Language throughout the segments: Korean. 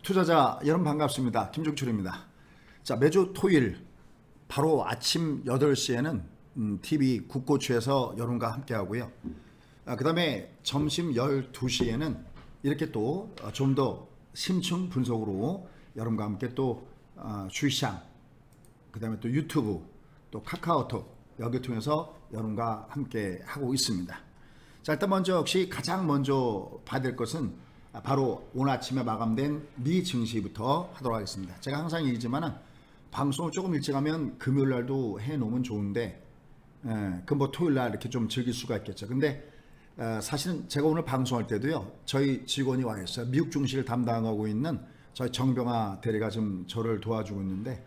투자자 여러분 반갑습니다. 김종철입니다. 자, 매주 토요일 바로 아침 8시에는 TV 국고추에서 여러분과 함께 하고요. 그 다음에 점심 12시에는 이렇게 또 좀 더 심층 분석으로 여러분과 함께 또 주시장, 그 다음에 또 유튜브, 또 카카오톡 여기 통해서 여러분과 함께 하고 있습니다. 자, 일단 먼저 역시 가장 먼저 봐야 될 것은 바로 오늘 아침에 마감된 미 증시부터 하도록 하겠습니다. 제가 항상 얘기지만은 방송을 조금 일찍 하면 금요일 날도 해 놓으면 좋은데, 그 뭐 토요일 날 이렇게 좀 즐길 수가 있겠죠. 근데 사실은 제가 오늘 방송할 때도요, 저희 직원이 와 있어요. 미국 증시를 담당하고 있는 저희 정병아 대리가 지금 저를 도와주고 있는데,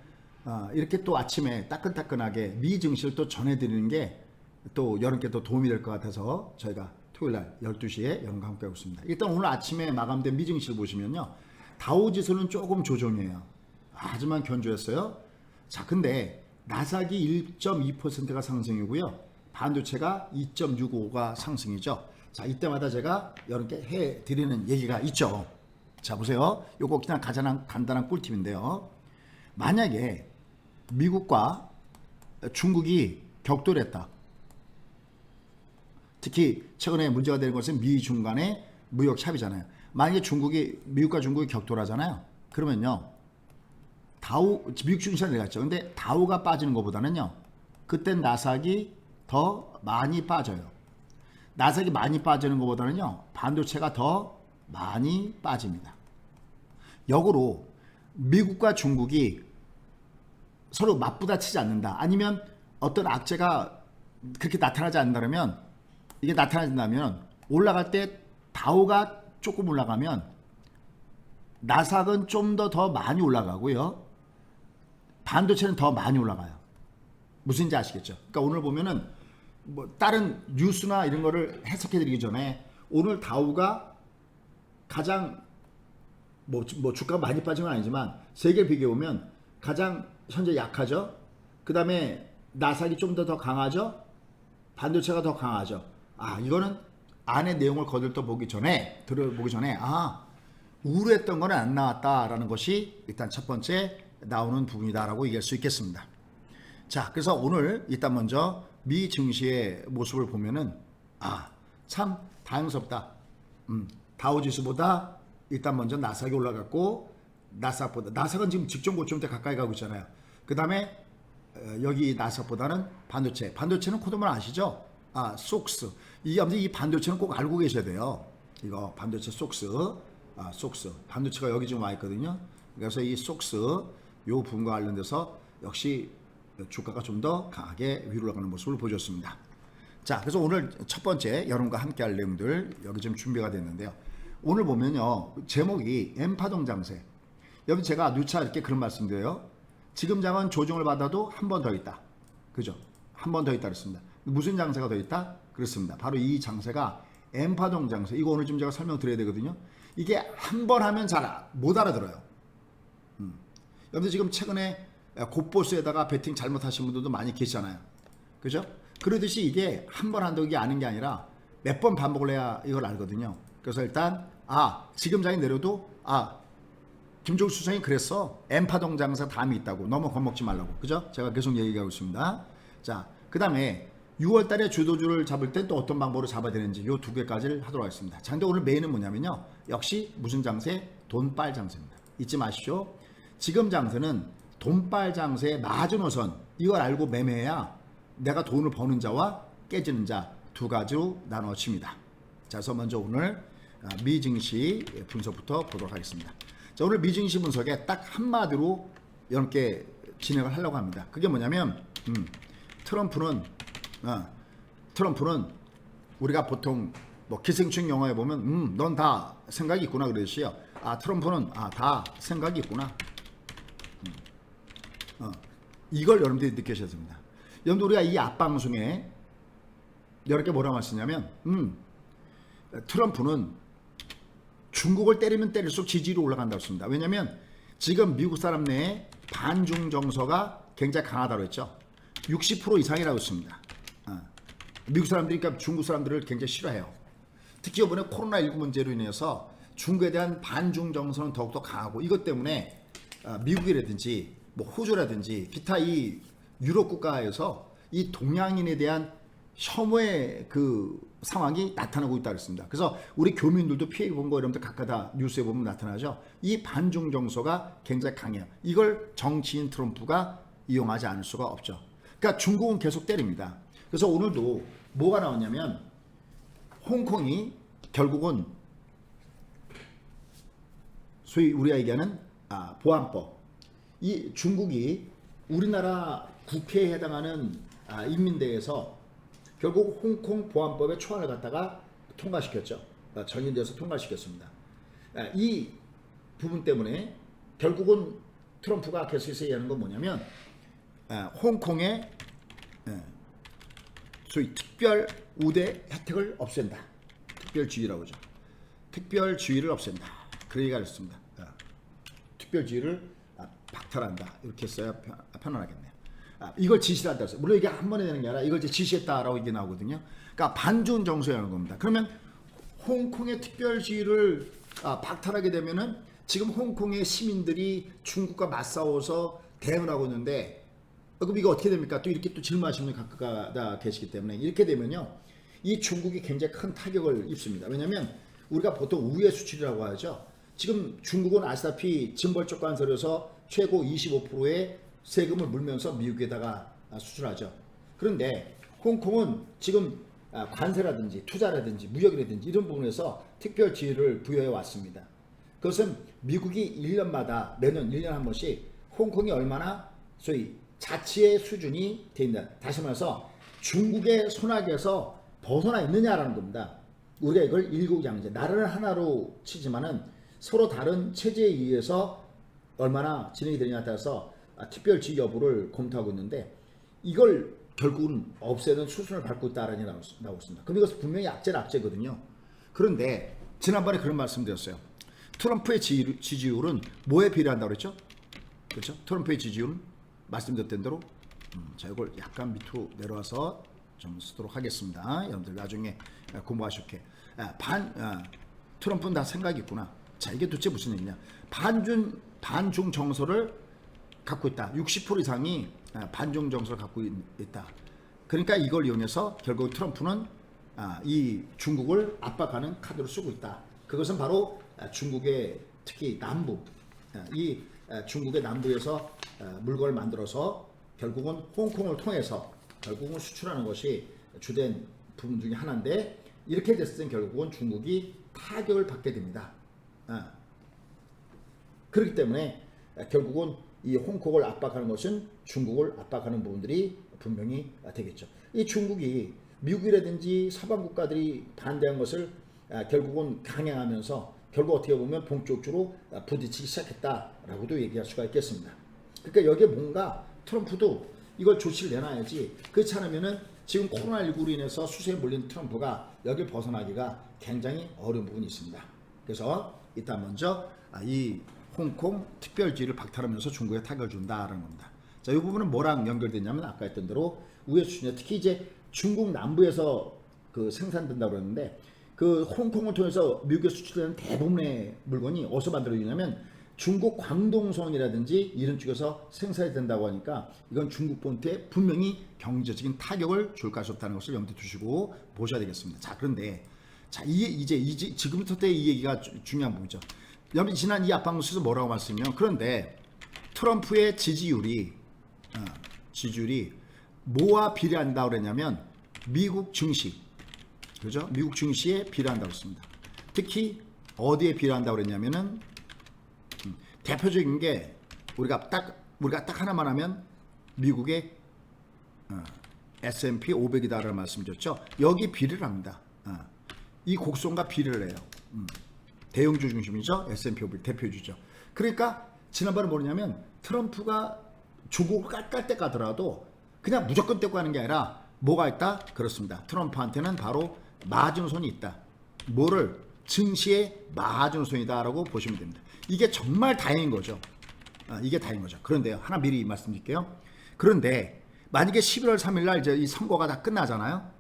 이렇게 또 아침에 따끈따끈하게 미 증시를 또 전해드리는 게 또 여러분께 또 도움이 될 것 같아서 저희가 토요일날 12시에 여러분과 함께 하고 있습니다. 일단 오늘 아침에 마감된 미 증시를 보시면요, 다우지수는 조금 조정이에요. 하지만 견조했어요. 자, 근데 나스닥이 1.2%가 상승이고요, 반도체가 2.65가 상승이죠. 자, 이때마다 제가 여러분께 해드리는 얘기가 있죠. 자, 보세요. 요거 그냥 가장 간단한 꿀팁인데요. 만약에 미국과 중국이 격돌했다. 특히 최근에 문제가 되는 것은 미중 간의 무역 협의잖아요. 만약에 미국과 중국이 격돌하잖아요. 그러면요, 미국 증시가 내려갔죠. 근데 다우가 빠지는 것보다는요, 그땐 나스닥이 더 많이 빠져요. 나스닥이 많이 빠지는 것보다는요, 반도체가 더 많이 빠집니다. 역으로 미국과 중국이 서로 맞부딪히지 않는다, 아니면 어떤 악재가 그렇게 나타나지 않는다면, 이게 나타난다면 올라갈 때 다우가 조금 올라가면 나스닥은 좀 더 많이 올라가고요, 반도체는 더 많이 올라가요. 무슨지 아시겠죠? 그러니까 오늘 보면은 뭐 다른 뉴스나 이런 거를 해석해 드리기 전에 오늘 다우가 가장 뭐 주가가 많이 빠진 건 아니지만 세계를 비교해 보면 가장 현재 약하죠. 그 다음에 나스닥이 좀 더 강하죠. 반도체가 더 강하죠. 이거는 안의 내용을 들어보기 전에 우려했던 거는 안 나왔다라는 것이 일단 첫 번째 나오는 부분이다라고 얘기할 수 있겠습니다. 자, 그래서 오늘 일단 먼저 미 증시의 모습을 보면은 참 다행스럽다. 다우지수보다 일단 먼저 나스닥이 올라갔고, 나스닥은 지금 직전 고점대 가까이 가고 있잖아요. 그 다음에 여기 나스닥보다는 반도체는 코드만 아시죠? 속스. 이 반도체는 꼭 알고 계셔야 돼요. 이거 반도체 속스. 반도체가 여기 지금 와 있거든요. 그래서 이 속스 요 부분과 관련돼서 역시 주가가 좀 더 강하게 위로 올라가는 모습을 보여줬습니다. 자, 그래서 오늘 첫 번째 여러분과 함께 할 내용들 여기 지금 준비가 됐는데요. 오늘 보면요, 제목이 N파동 장세. 여러분, 제가 누차 이렇게 그런 말씀드려요. 지금 장은 조정을 받아도 한 번 더 있다. 그죠? 한 번 더 있다 그랬습니다. 무슨 장세가 더 있다? 그렇습니다. 바로 이 장세가 N파동 장세. 이거 오늘 좀 제가 설명드려야 되거든요. 이게 한 번 하면 잘 못 알아들어요. 여러분들 지금 최근에 곧보스에다가 베팅 잘못하신 분들도 많이 계시잖아요. 그죠? 그러듯이 이게 한 번 한다고 아는 게 아니라 몇 번 반복을 해야 이걸 알거든요. 그래서 일단 지금 장이 내려도 김종수 수석이 그랬어. N파동 장세 다음이 있다고. 너무 겁먹지 말라고. 그죠? 제가 계속 얘기하고 있습니다. 자, 그 다음에 6월달에 주도주를 잡을 땐 또 어떤 방법으로 잡아야 되는지 요 두 개까지를 하도록 하겠습니다. 자, 근데 오늘 메인은 뭐냐면요, 역시 무슨 장세? 돈빨 장세입니다. 잊지 마시죠. 지금 장세는 돈빨 장세의 마지노선, 이걸 알고 매매해야 내가 돈을 버는 자와 깨지는 자 두 가지로 나눠집니다. 자, 그래서 먼저 오늘 미 증시 분석부터 보도록 하겠습니다. 자, 오늘 미 증시 분석에 딱 한마디로 여러분께 진행을 하려고 합니다. 그게 뭐냐면 트럼프는 우리가 보통 뭐 기생충 영화에 보면 넌 다 생각이 있구나 그러듯이요. 트럼프는 다 생각이 있구나. 이걸 여러분들이 느끼셔야 됩니다. 여러분들, 우리가 이 앞방송에 여러분께 뭐라고 하시냐면 트럼프는 중국을 때리면 때릴수록 지지율이 올라간다고 했습니다. 왜냐하면 지금 미국 사람 내에 반중 정서가 굉장히 강하다고 했죠. 60% 이상이라고 했습니다. 미국 사람들이, 그러니까 중국 사람들을 굉장히 싫어해요. 특히 이번에 코로나19 문제로 인해서 중국에 대한 반중 정서는 더욱더 강하고 이것 때문에 미국이라든지 뭐 호주라든지 기타 이 유럽 국가에서 이 동양인에 대한 혐오의 그 상황이 나타나고 있다고 했습니다. 그래서 우리 교민들도 피해 본 거 여러분들 각각 다 뉴스에 보면 나타나죠. 이 반중 정서가 굉장히 강해요. 이걸 정치인 트럼프가 이용하지 않을 수가 없죠. 그러니까 중국은 계속 때립니다. 그래서 오늘도 뭐가 나왔냐면 홍콩이 결국은 소위 우리가 얘기하는 보안법, 이 중국이 우리나라 국회에 해당하는 인민대에서 결국 홍콩 보안법의 초안을 갖다가 통과시켰죠. 전인대에서 통과시켰습니다. 이 부분 때문에 결국은 트럼프가 계속해서 얘기하는 건 뭐냐면 홍콩의 소위 특별 우대 혜택을 없앤다. 특별주의라고 하죠. 특별주의를 없앤다. 그 얘기가 있습니다. 특별주의를 박탈한다. 이렇게 써야 편안하겠네요. 이걸 지시를 한다. 물론 이게 한 번에 되는 게 아니라 이걸 이제 지시했다라고 이게 나오거든요. 그러니까 반중 정서라는 겁니다. 그러면 홍콩의 특별주의를 박탈하게 되면은 지금 홍콩의 시민들이 중국과 맞싸워서 대응을 하고 있는데 그럼 이거 어떻게 됩니까? 또 이렇게 또 질문하시는 분이 각각 다 계시기 때문에 이렇게 되면요. 이 중국이 굉장히 큰 타격을 입습니다. 왜냐하면 우리가 보통 우회 수출이라고 하죠. 지금 중국은 아시다시피 징벌적 관세로서 최고 25%의 세금을 물면서 미국에다가 수출하죠. 그런데 홍콩은 지금 관세라든지 투자라든지 무역이라든지 이런 부분에서 특별 지위를 부여해 왔습니다. 그것은 미국이 1년마다 매년 1년에 한 번씩 홍콩이 얼마나 소위 자치의 수준이 된다. 다시 말해서 중국의 손아귀에서 벗어나 있느냐라는 겁니다. 우리가 이걸 일국양제, 나라를 하나로 치지만은 서로 다른 체제에 의해서 얼마나 진행이 되느냐에 따라서 특별지위 여부를 검토하고 있는데 이걸 결국은 없애는 수순을 밟고 있다라는 얘기가 나오고 있습니다. 그럼 이것은 분명히 악재거든요. 그런데 지난번에 그런 말씀 드렸어요. 트럼프의 지지율은 뭐에 비례한다고 그랬죠? 그렇죠? 트럼프의 지지율은 말씀드렸던 대로 자 이걸 약간 밑으로 내려와서 좀 쓰도록 하겠습니다. 여러분들 나중에 공부하실게. 트럼프는 다 생각이 있구나. 자 이게 도대체 무슨 얘기냐? 반중 정서를 갖고 있다. 60% 이상이 반중 정서를 갖고 있다. 그러니까 이걸 이용해서 결국 트럼프는 이 중국을 압박하는 카드를 쓰고 있다. 그것은 바로 중국의 특히 남부, 이 중국의 남부에서 물건을 만들어서 결국은 홍콩을 통해서 결국은 수출하는 것이 주된 부분 중에 하나인데 이렇게 됐을 땐 결국은 중국이 타격을 받게 됩니다. 그렇기 때문에 결국은 이 홍콩을 압박하는 것은 중국을 압박하는 부분들이 분명히 되겠죠. 이 중국이 미국이라든지 서방 국가들이 반대한 것을 결국은 강행하면서 결국 어떻게 보면 본격적으로 부딪히기 시작했다라고도 얘기할 수가 있겠습니다. 그러니까 여기에 뭔가 트럼프도 이걸 조치를 내놔야지. 그렇지 않으면은 지금 코로나19로 인해서 수세에 몰린 트럼프가 여기를 벗어나기가 굉장히 어려운 부분이 있습니다. 그래서 일단 먼저 이 홍콩 특별지위를 박탈하면서 중국에 타격을 준다라는 겁니다. 자, 이 부분은 뭐랑 연결되냐면 아까 했던 대로 우회 수출이냐, 특히 이제 중국 남부에서 그 생산된다고 그랬는데 그 홍콩을 통해서 미국에 수출되는 대부분의 물건이 어디서 만들어지냐면 중국 광동성이라든지 이런 쪽에서 생산이 된다고 하니까 이건 중국 본토에 분명히 경제적인 타격을 줄 것이 없다는 것을 염두에 두시고 보셔야 되겠습니다. 자, 그런데 자, 이제 지금부터 이 얘기가 중요한 부분이죠. 여러분 지난 이 앞방송에서 뭐라고 말씀이요? 그런데 트럼프의 지지율이 뭐와 비례한다고 그랬냐면 미국 증시, 그죠? 미국 증시에 비례한다고 했습니다. 특히 어디에 비례한다고 그랬냐면은 대표적인 게 우리가 딱 하나만 하면 미국의 S&P 500이다라는 말씀드렸죠. 여기 비례를 합니다. 이 곡선과 비례를 해요. 대형주 중심이죠. S&P 500 대표주죠. 그러니까 지난번에 뭐냐면 트럼프가 중국을 깔 때 가더라도 그냥 무조건 떼고 가는 게 아니라 뭐가 있다? 그렇습니다. 트럼프한테는 바로 마중선이 있다. 뭐를? 증시의 마중선이다라고 보시면 됩니다. 이게 정말 다행인 거죠. 이게 다행인 거죠. 그런데 하나 미리 말씀드릴게요. 그런데 만약에 11월 3일 날 이제 이 선거가 다 끝나잖아요.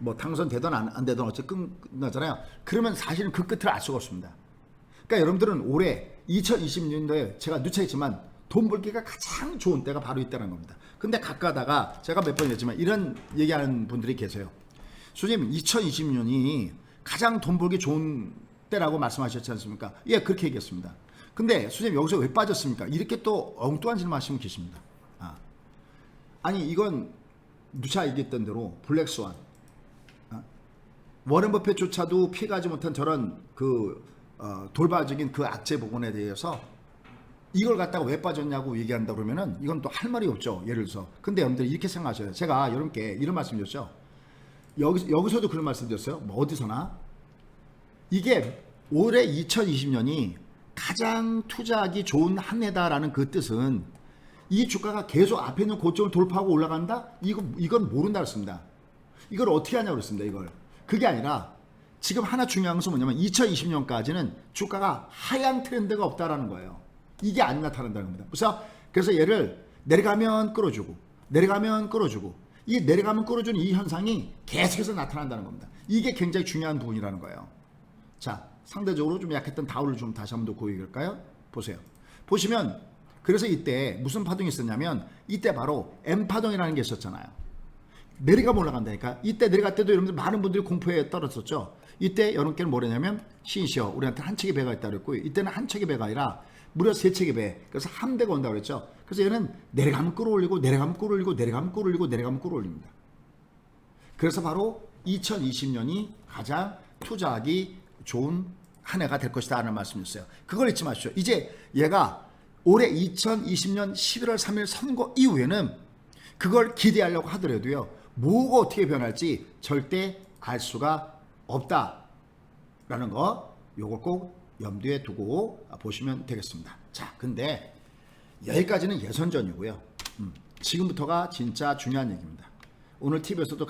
뭐 당선되든 안 되든 어쨌든 끝나잖아요. 그러면 사실은 그 끝을 알 수가 없습니다. 그러니까 여러분들은 올해 2020년도에 제가 누차했지만 돈 벌기가 가장 좋은 때가 바로 이때라는 겁니다. 근데 가까다가 제가 몇 번 했지만 이런 얘기하는 분들이 계세요. 선생님 2020년이 가장 돈 벌기 좋은 때라고 말씀하셨지 않습니까? 예, 그렇게 얘기했습니다. 근데 선생님 여기서 왜 빠졌습니까? 이렇게 또 엉뚱한 질문하시면 계십니다. 아니 이건 누차 얘기했던 대로 블랙스완, 워렌 버핏조차도 피해가지 못한 저런 그 돌발적인 그 악재 복원에 대해서 이걸 갖다가 왜 빠졌냐고 얘기한다 그러면은 이건 또 할 말이 없죠. 예를 들어서. 근데 여러분들 이렇게 생각하셔야 돼요. 제가 여러분께 이런 말씀 드렸죠. 여기서도 그런 말씀 드렸어요. 뭐 어디서나. 이게 올해 2020년이 가장 투자하기 좋은 한 해다라는 그 뜻은 이 주가가 계속 앞에 있는 고점을 돌파하고 올라간다? 이건 모른다 그랬습니다. 이걸 어떻게 하냐고 그랬습니다. 이걸. 그게 아니라 지금 하나 중요한 것은 뭐냐면 2020년까지는 주가가 하향 트렌드가 없다라는 거예요. 이게 안 나타난다는 겁니다. 그래서 얘를 내려가면 끌어주고 내려가면 끌어주고 이 내려가면 끌어주는 이 현상이 계속해서 나타난다는 겁니다. 이게 굉장히 중요한 부분이라는 거예요. 자, 상대적으로 좀 약했던 다우를 좀 다시 한번 더 보여드릴까요? 보세요. 보시면 그래서 이때 무슨 파동이 있었냐면 이때 바로 M파동이라는 게 있었잖아요. 내려가면 올라간다니까. 이때 내려갈 때도 여러분들 많은 분들이 공포에 떨었었죠. 이때 여러분께는 뭐냐면 신시어 우리한테 한 척의 배가 있다 그랬고 이때는 한 척의 배가 아니라 무려 세 척의 배. 그래서 한 대가 온다고 그랬죠. 그래서 얘는 내려가면 끌어올리고 내려가면 끌어올리고 내려가면 끌어올리고 내려가면 끌어올립니다. 그래서 바로 2020년이 가장 투자하기 좋은 한 해가 될 것이다 하는 말씀이었어요. 그걸 잊지 마십시오. 이제 얘가 올해 2020년 11월 3일 선거 이후에는 그걸 기대하려고 하더라도요. 뭐가 어떻게 변할지 절대 알 수가 없다라는 거 요걸 꼭 염두에 두고 보시면 되겠습니다. 자, 근데 여기까지는 예선전이고요. 지금부터가 진짜 중요한 얘기입니다. 오늘 TV에서도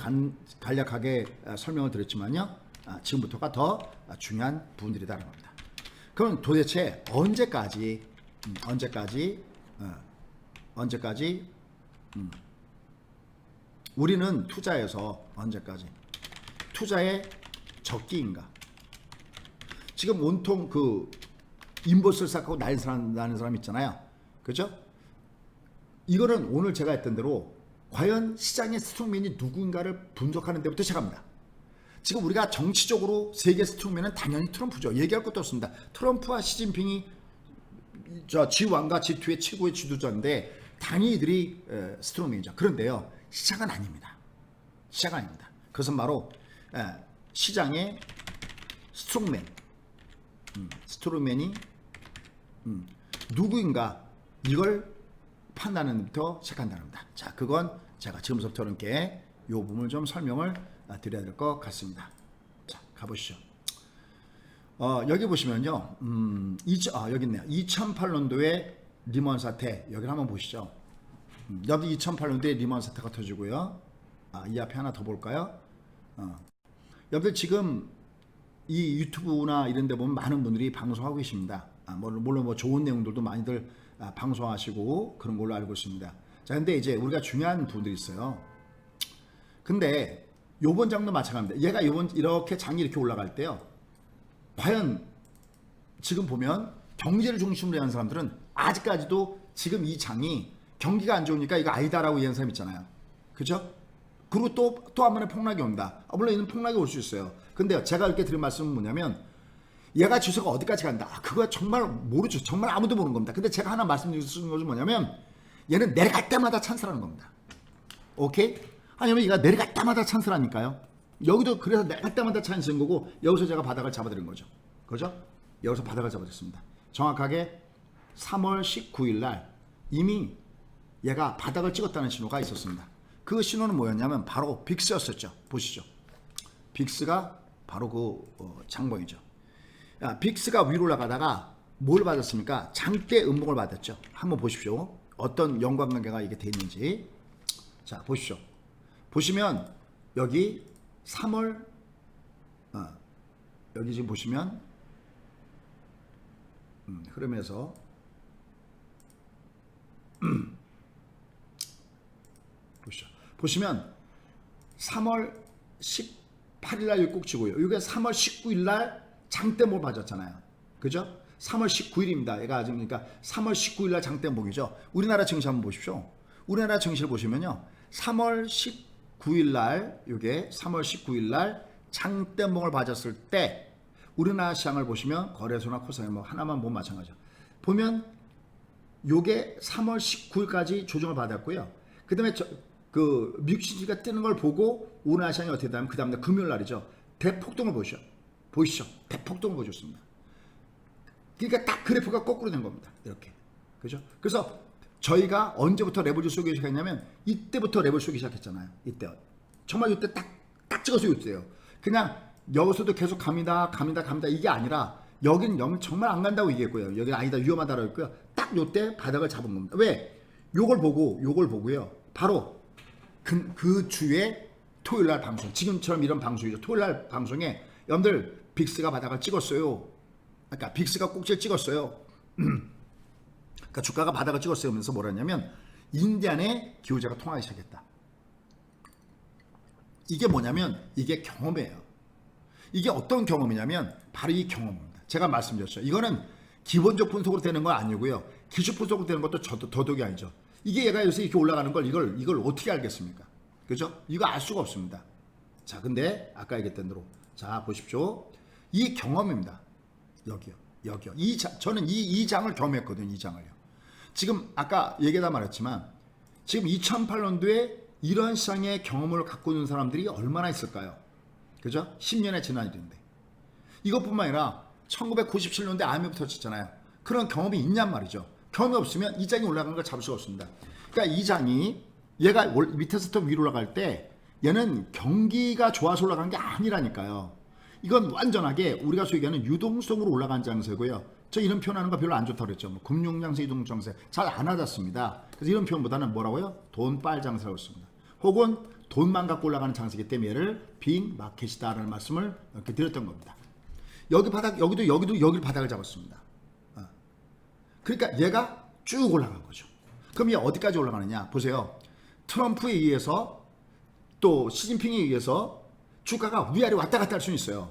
간략하게 설명을 드렸지만요. 지금부터가 더 중요한 부분들이라는 겁니다. 그럼 도대체 언제까지 우리는 투자에서 언제까지 투자의 적기인가? 지금 온통 그 인버스를 쌓고 나는 사람 있잖아요. 그죠? 이거는 오늘 제가 했던 대로 과연 시장의 스트롱맨이 누군가를 분석하는 데부터 시작합니다. 지금 우리가 정치적으로 세계 스트롱맨은 당연히 트럼프죠. 얘기할 것도 없습니다. 트럼프와 시진핑이 G1과 G2의 최고의 지도자인데 당연히 이들이 스트롱맨이죠. 그런데요. 시장은 아닙니다. 시장은 아닙니다. 그것은 바로 시장의 스트롱맨이 누구인가 이걸 판단하는 데부터 시작한다는 겁니다. 자, 그건 제가 지금부터 여러분께 이 부분을 좀 설명을 드려야 될 것 같습니다. 자, 가보시죠. 여기 보시면요. 여기 있네요. 2008년도에 리먼 사태 여기를 한번 보시죠. 여기 2008년도에 리먼 사태가 터지고요. 이 앞에 하나 더 볼까요? 여러분들 지금 이 유튜브나 이런 데 보면 많은 분들이 방송하고 계십니다. 물론 뭐 좋은 내용들도 많이들 방송하시고 그런 걸로 알고 있습니다. 자, 근데 이제 우리가 중요한 부분들이 있어요. 근데 요번 장도 마찬가지입니다. 얘가 이렇게 장이 이렇게 올라갈 때요. 과연 지금 보면 경제를 중심으로 하는 사람들은 아직까지도 지금 이 장이 경기가 안 좋으니까 이거 아니다라고 얘기하는 사람 있잖아요. 그죠? 그리고 또 한 번에 폭락이 온다. 물론 얘는 폭락이 올 수 있어요. 근데 제가 이렇게 드린 말씀은 뭐냐면 얘가 주소가 어디까지 간다. 그거 정말 모르죠. 정말 아무도 모르는 겁니다. 근데 제가 하나 말씀드리는 것은 뭐냐면 얘는 내려갈 때마다 찬스라는 겁니다. 오케이? 아니면 얘가 내려갈 때마다 찬스라니까요. 여기도 그래서 내려갈 때마다 찬스인 거고 여기서 제가 바닥을 잡아드린 거죠. 그죠? 여기서 바닥을 잡아드렸습니다. 정확하게 3월 19일 날 이미 얘가 바닥을 찍었다는 신호가 있었습니다. 그 신호는 뭐였냐면 바로 빅스였었죠. 보시죠. 빅스가 바로 그 장봉이죠. 빅스가 위로 올라가다가 뭘 받았습니까? 장대 음봉을 받았죠. 한번 보십시오. 어떤 연관관계가 이게 돼 있는지. 자, 보십시오. 보시면 여기 3월 여기 지금 보시면 흐름에서 보시죠. 보시면 3월 18일 날 꼭 치고요. 이게 3월 19일 날 장대몰 받았잖아요. 그죠? 3월 19일입니다. 얘가 지금 그러니까 3월 19일 날 장대봉이죠. 우리나라 증시 한번 보십시오. 우리나라 증시를 보시면요. 3월 19일 날 요게 3월 19일 날 장대봉을 맞았을 때 우리나라 시장을 보시면 거래소나 코스닥 뭐 하나만 보면 마찬가지죠. 보면 요게 3월 19일까지 조정을 받았고요. 그다음에 그 미국 시지가 뜨는 걸 보고 우리나라 시장이 어떻게 되냐면 그 다음날 금요일 날이죠. 대폭등을 보이시죠? 대폭등을 보여줬습니다. 그러니까 딱 그래프가 거꾸로 된 겁니다. 이렇게. 그죠? 그래서 저희가 언제부터 랩을 쏘기 시작했냐면 이때부터 랩을 쏘기 시작했잖아요. 이때. 정말 이때 딱 찍어서 이때요. 그냥 여기서도 계속 갑니다. 이게 아니라 여긴 정말 안 간다고 얘기했고요. 여긴 아니다. 위험하다고 했고요. 딱 요때 바닥을 잡은 겁니다. 왜? 요걸 보고요. 바로 그 주에 토요일 날 방송. 지금처럼 이런 방송이죠. 토요일 날 방송에 여러분들 빅스가 바닥을 찍었어요. 그러니까 빅스가 꼭지를 찍었어요. 그러니까 주가가 바닥을 찍었어요. 하면서 뭐라 했냐면 인디안의 기호자가 통하기 시작했다. 이게 뭐냐면 이게 경험이에요. 이게 어떤 경험이냐면 바로 이 경험입니다. 제가 말씀드렸죠. 이거는 기본적 분석으로 되는 건 아니고요. 기술 분석으로 되는 것도 더더욱이 아니죠. 이게 얘가 요새 이렇게 올라가는 걸 이걸 어떻게 알겠습니까? 그죠? 이거 알 수가 없습니다. 자, 근데 아까 얘기했던 대로 자 보십시오. 이 경험입니다. 여기요. 저는 이 장을 경험했거든요. 이 장을요. 지금 아까 얘기하다 말했지만 지금 2008년도에 이런 시장의 경험을 갖고 있는 사람들이 얼마나 있을까요? 그죠? 10년의 지난 일인데 이것뿐만 아니라 1997년도에 IMF 터졌잖아요. 그런 경험이 있냔 말이죠. 경험이 없으면 이 장이 올라가는 걸 잡을 수가 없습니다. 그러니까 이 장이 얘가 밑에서부터 위로 올라갈 때 얘는 경기가 좋아서 올라간 게 아니라니까요. 이건 완전하게 우리가 소위 얘기하는 유동성으로 올라간 장세고요. 저 이런 표현하는 거 별로 안 좋다고 그랬죠. 뭐 금융장세, 유동장세 잘 안 와닿습니다. 그래서 이런 표현보다는 뭐라고요? 돈빨 장세라고 했습니다. 혹은 돈만 갖고 올라가는 장세이기 때문에 얘를 빅 마켓이다라는 말씀을 이렇게 드렸던 겁니다. 여기도 바닥을 잡았습니다. 그러니까 얘가 쭉 올라간 거죠. 그럼 얘 어디까지 올라가느냐? 보세요. 트럼프에 의해서 또 시진핑에 의해서 주가가 위아래 왔다 갔다 할 수는 있어요.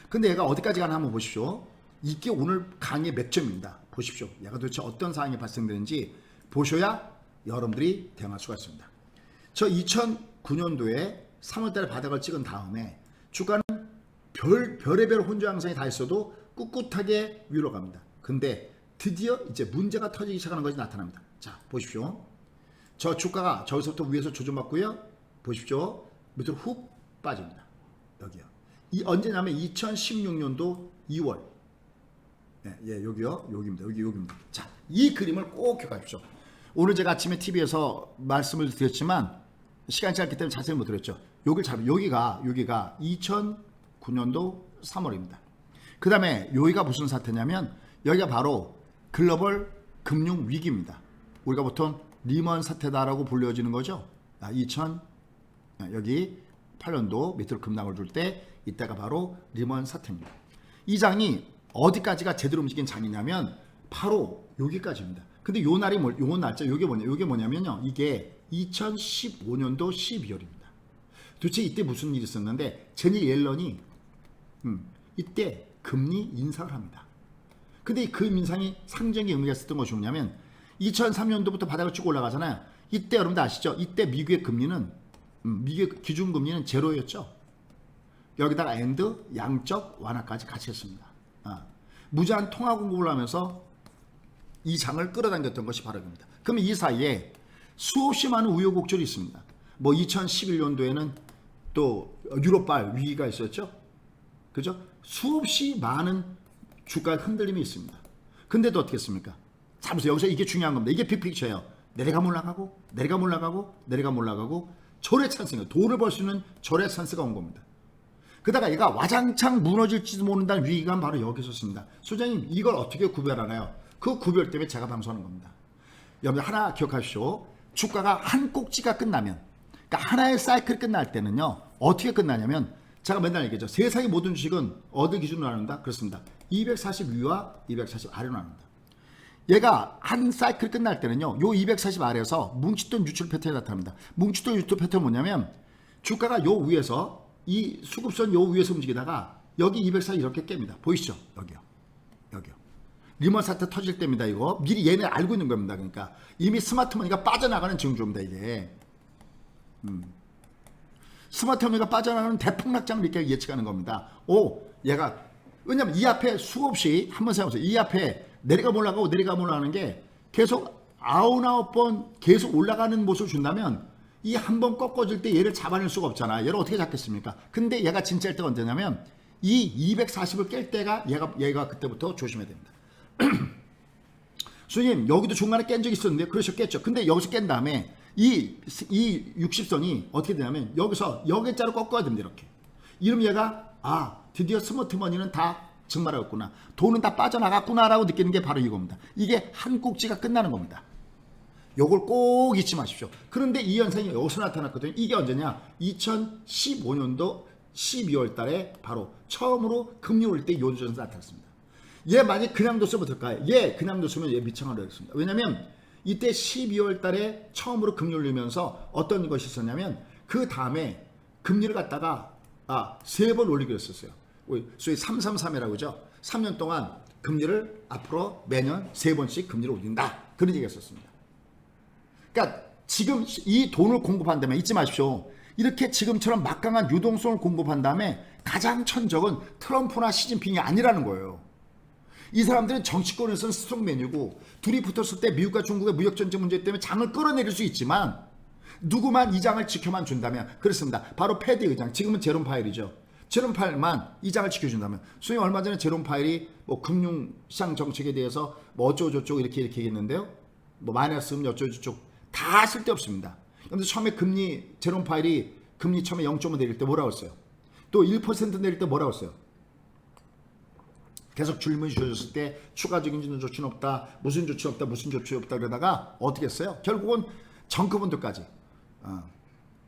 근데 얘가 어디까지 가나 한번 보십시오. 이게 오늘 강의 맥점입니다. 보십시오. 얘가 도대체 어떤 상황이 발생되는지 보셔야 여러분들이 대응할 수가 있습니다. 저 2009년도에 3월달에 바닥을 찍은 다음에 주가는 별의별 혼조 양상이 다 있어도 꿋꿋하게 위로 갑니다. 근데 드디어 이제 문제가 터지기 시작하는 것이 나타납니다. 자, 보십시오. 저 주가가 저기서부터 위에서 조정받고요. 보십시오. 밑으로 훅 빠집니다. 여기요. 언제냐면 2016년도 2월. 여기요. 여기입니다. 자, 이 그림을 꼭 기억하십시오. 오늘 제가 아침에 TV에서 말씀을 드렸지만 시간이 짧기 때문에 자세히 못 드렸죠. 여기가 2009년도 3월입니다. 그 다음에 여기가 무슨 사태냐면 여기가 바로 글로벌 금융 위기입니다. 우리가 보통 리먼 사태다라고 불려지는 거죠. 여기 8년도 밑으로 급락을 줄 때 이때가 바로 리먼 사태입니다. 이 장이 어디까지가 제대로 움직인 장이냐면 바로 여기까지입니다. 근데 요 날짜 요게 뭐냐면요. 이게 2015년도 12월입니다. 도대체 이때 무슨 일이 있었는데 제니 옐런이 이때 금리 인상을 합니다. 근데 그 인상이 상징의 의미가 있었던 것이 뭐냐면 2003년도부터 바닥을 쭉 올라가잖아요. 이때 여러분들 아시죠? 이때 미국의 금리는 미국의 기준금리는 제로였죠. 여기다가 엔드 양적 완화까지 같이 했습니다. 무제한 통화 공급을 하면서 이 장을 끌어당겼던 것이 바로 입니다. 그럼 이 사이에 수없이 많은 우여곡절이 있습니다. 뭐 2011년도에는 또 유로발 위기가 있었죠. 그죠? 수없이 많은 주가 흔들림이 있습니다. 근데도 어떻게 했습니까? 자, 보세요. 여기서 이게 중요한 겁니다. 이게 빅픽처예요. 내려가 올라가고 절의 찬스가 돈을 벌 수 있는 절의 찬스가 온 겁니다. 그러다가 얘가 와장창 무너질지도 모른다는 위기감 바로 여기서 씁니다. 소장님 이걸 어떻게 구별하나요? 그 구별 때문에 제가 방송하는 겁니다. 여러분들 하나 기억하십시오. 주가가 한 꼭지가 끝나면 그러니까 하나의 사이클이 끝날 때는요. 어떻게 끝나냐면 제가 맨날 얘기하죠. 세상의 모든 주식은 어디 기준으로 나눈다? 그렇습니다. 240 위와 240 아래로 나눈다. 얘가 한 사이클 끝날 때는요. 요 240 아래에서 뭉칫돈 유출 패턴이 나타납니다. 뭉칫돈 유출 패턴은 뭐냐면 주가가 요 위에서 이 수급선 요 위에서 움직이다가 여기 240 이렇게 깹니다. 보이시죠? 여기요. 리먼 사태 터질 때입니다. 이거 미리 얘네 알고 있는 겁니다. 그러니까 이미 스마트머니가 빠져나가는 징조입니다. 이게 스마트머니가 빠져나가는 대폭락장을 이렇게 예측하는 겁니다. 오, 얘가 왜냐면 이 앞에 수없이 한번 생각해보세요. 이 앞에 내려가 올라가고 내려가 올라가는 게 계속 99번 계속 올라가는 모습을 준다면 이 한 번 꺾어질 때 얘를 잡아낼 수가 없잖아. 얘를 어떻게 잡겠습니까? 근데 얘가 진짜일 때가 언제냐면 이 240을 깰 때가 얘가 그때부터 조심해야 됩니다. 수님 여기도 중간에 깬 적이 있었는데 그러셨겠죠. 근데 여기서 깬 다음에 이 60선이 어떻게 되냐면 여기서 여기자로 꺾어야 됩니다. 이렇게. 이러면 얘가 드디어 스마트머니는 다 증발하였구나. 돈은 다 빠져나갔구나라고 느끼는 게 바로 이겁니다. 이게 한 꼭지가 끝나는 겁니다. 요걸 꼭 잊지 마십시오. 그런데 이 현상이 여기서 나타났거든요. 이게 언제냐? 2015년도 12월 달에 바로 처음으로 금리 올릴 때 이 현상이 나타났습니다. 얘 만약 그냥 뒀으면 어떨까요? 얘 그냥 뒀으면 얘 미창을 했습니다. 왜냐면 이때 12월 달에 처음으로 금리 올리면서 어떤 것이 있었냐면 그 다음에 금리를 갖다가 3번 올리기로 했었어요. 소위 333이라고 하죠. 3년 동안 금리를 앞으로 매년 3번씩 금리를 올린다. 그런 얘기가 있었습니다. 그러니까 지금 이 돈을 공급한다면 잊지 마십시오. 이렇게 지금처럼 막강한 유동성을 공급한 다음에 가장 천적은 트럼프나 시진핑이 아니라는 거예요. 이 사람들은 정치권에서는 스트롱맨이고 둘이 붙었을 때 미국과 중국의 무역전쟁 문제 때문에 장을 끌어내릴 수 있지만 누구만 이 장을 지켜만 준다면 그렇습니다. 바로 패드 의장, 지금은 제롬 파웰이죠. 제롬 파웰만 이 장을 지켜준다면 소위 얼마 전에 제롬 파웰이 뭐 금융시장 정책에 대해서 뭐 어쩌고저쩌고 이렇게 얘기했는데요. 뭐 마이너스 어쩌고저쩌고 다 쓸데없습니다. 그런데 처음에 제롬 파웰이 금리 처음에 0.5 내릴 때 뭐라고 했어요? 또 1% 내릴 때 뭐라고 했어요? 계속 질문이 주어졌을 때 추가적인 조치는 없다. 무슨 조치 없다. 무슨 조치 없다. 그러다가 어떻게 했어요? 결국은 정크분들까지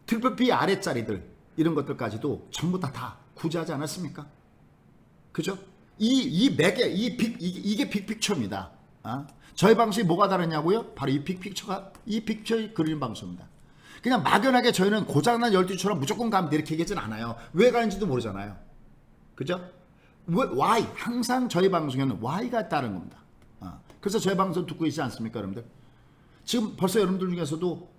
트리플 B 아래짜리들 이런 것들까지도 전부 다 구제하지 않았습니까? 그죠? 이 매개 이게 빅픽처입니다. 저희 방식이 뭐가 다르냐고요? 바로 이 빅픽처의 그림 방식입니다. 그냥 막연하게 저희는 고장난 12처럼 무조건 가면 돼 이렇게 얘기하진 않아요. 왜 가는지도 모르잖아요. 그죠? why? 항상 저희 방송에는 why가 따른 겁니다. 그래서 저희 방송 듣고 있지 않습니까, 여러분들? 지금 벌써 여러분들 중에서도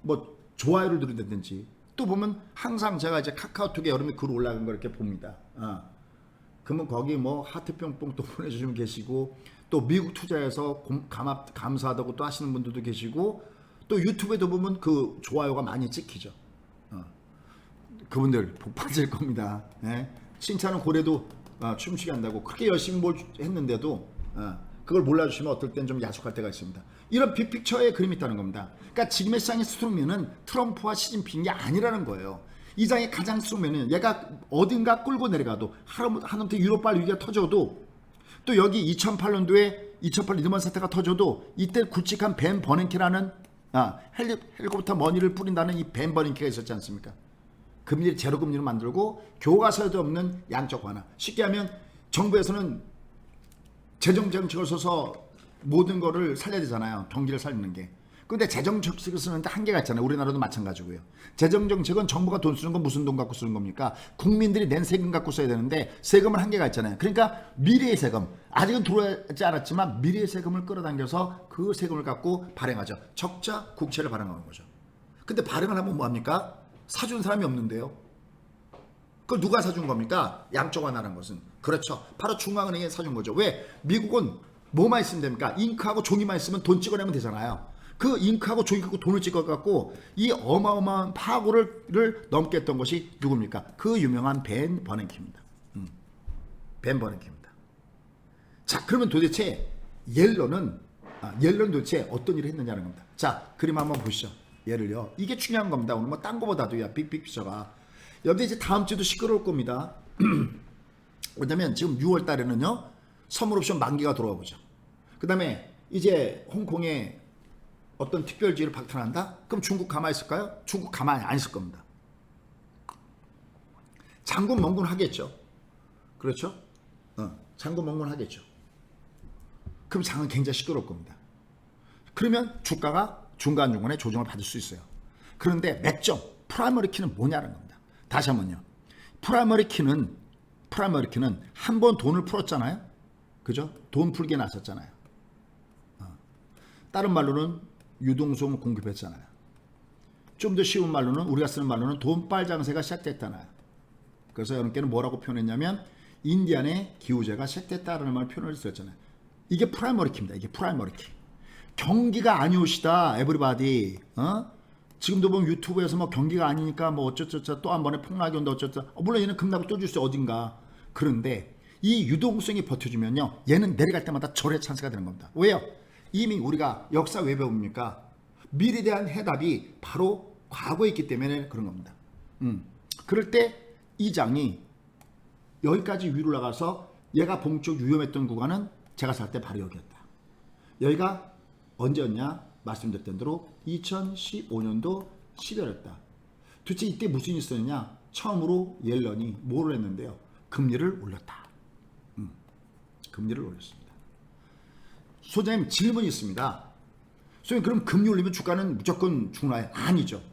뭐 좋아요를 누른다든지 또 보면 항상 제가 이제 카카오톡에 여러분이 글 올라간 걸 이렇게 봅니다. 그러면 거기 뭐 하트 뿅뿅 또 보내주시면 계시고 또 미국 투자해서 감사하다고 또 하시는 분들도 계시고 또 유튜브에도 보면 그 좋아요가 많이 찍히죠. 그분들 복 받을 겁니다. 네? 칭찬은 고래도 춤추게 한다고 그렇게 열심히 뭘 했는데도 그걸 몰라주시면 어떨 땐 좀 야속할 때가 있습니다. 이런 빅픽처의 그림이 있다는 겁니다. 그러니까 지금의 시장의 스트롱맨은 트럼프와 시진핑이 아니라는 거예요. 이 장의 가장 스트롱맨은 얘가 어딘가 끌고 내려가도 하다못해 유럽발 위기가 터져도 또 여기 2008년도에 2008 리먼 사태가 터져도 이때 굵직한 벤 버냉키라는 헬리콥터 머니를 뿌린다는 이 벤 버냉키가 있었지 않습니까? 금리 제로 금리를 만들고 교과서에도 없는 양적 완화. 쉽게 하면 정부에서는 재정 정책을 써서 모든 거를 살려야 되잖아요. 경기를 살리는 게. 근데 재정 정책을 쓰는데 한계가 있잖아요. 우리나라도 마찬가지고요. 재정 정책은 정부가 돈 쓰는 건 무슨 돈 갖고 쓰는 겁니까? 국민들이 낸 세금 갖고 써야 되는데 세금은 한계가 있잖아요. 그러니까 미래의 세금, 아직은 들어오지 않았지만 미래의 세금을 끌어당겨서 그 세금을 갖고 발행하죠. 적자 국채를 발행하는 거죠. 근데 발행을 하면 뭐합니까? 사준 사람이 없는데요. 그걸 누가 사준 겁니까? 양적 완화라는 것은. 그렇죠. 바로 중앙은행에 사준 거죠. 왜? 미국은 뭐만 있으면 됩니까? 잉크하고 종이만 있으면 돈 찍어내면 되잖아요. 그 잉크하고 종이 갖고 돈을 찍어갖고 이 어마어마한 파고를 넘게 했던 것이 누굽니까? 그 유명한 벤 버냉키입니다. 벤 버냉키입니다. 자, 그러면 도대체 옐런은 도대체 어떤 일을 했느냐는 겁니다. 자, 그림 한번 보시죠. 얘를요. 이게 중요한 겁니다. 오늘 뭐 딴 거보다도야 빅픽처가. 여러분들 이제 다음 주도 시끄러울 겁니다. 왜냐면 지금 6월 달에는요. 선물 옵션 만기가 돌아와 보죠. 그 다음에 이제 홍콩에 어떤 특별지위를 박탈한다? 그럼 중국 가만히 있을까요? 중국 가만히 안 있을 겁니다. 장군 멍군 하겠죠. 그렇죠? 장군 멍군 하겠죠. 그럼 장은 굉장히 시끄러울 겁니다. 그러면 주가가 중간중간에 조정을 받을 수 있어요. 그런데 맥점, 프라이머리 키는 뭐냐는 겁니다. 다시 한번요. 프라이머리 키는 한 번 돈을 풀었잖아요. 그죠? 돈 풀게 나섰잖아요. 다른 말로는 유동성 공급했잖아요. 좀 더 쉬운 말로는 우리가 쓰는 말로는 돈빨 장세가 시작됐잖아요. 그래서 여러분께는 뭐라고 표현했냐면 인디안의 기후제가 시작됐다라는 말 표현을 썼잖아요. 이게 프라이머리 키입니다. 이게 프라이머리 키. 경기가 아니오시다 에브리바디. 지금도 보면 유튜브에서 뭐 경기가 아니니까 뭐 어쩌저쩌 또 한 번에 폭락이 온다 어쩌저. 물론 얘는 급락을 또 줄 수 어딘가. 그런데 이 유동성이 버텨주면요, 얘는 내려갈 때마다 절의 찬스가 되는 겁니다. 왜요? 이미 우리가 역사 왜 배웁니까? 미래에 대한 해답이 바로 과거에 있기 때문에 그런 겁니다. 그럴 때 이 장이 여기까지 위로 올라가서 얘가 봉적 위험했던 구간은 제가 살 때 바로 여기였다. 여기가 언제였냐? 말씀드렸던 대로 2015년도 10월이었다. 도대체 이때 무슨 일이 있었느냐? 처음으로 옐런이 뭐를 했는데요? 금리를 올렸다. 금리를 올렸습니다. 소장님 질문이 있습니다. 소장님 그럼 금리 올리면 주가는 무조건 죽나요? 아니죠.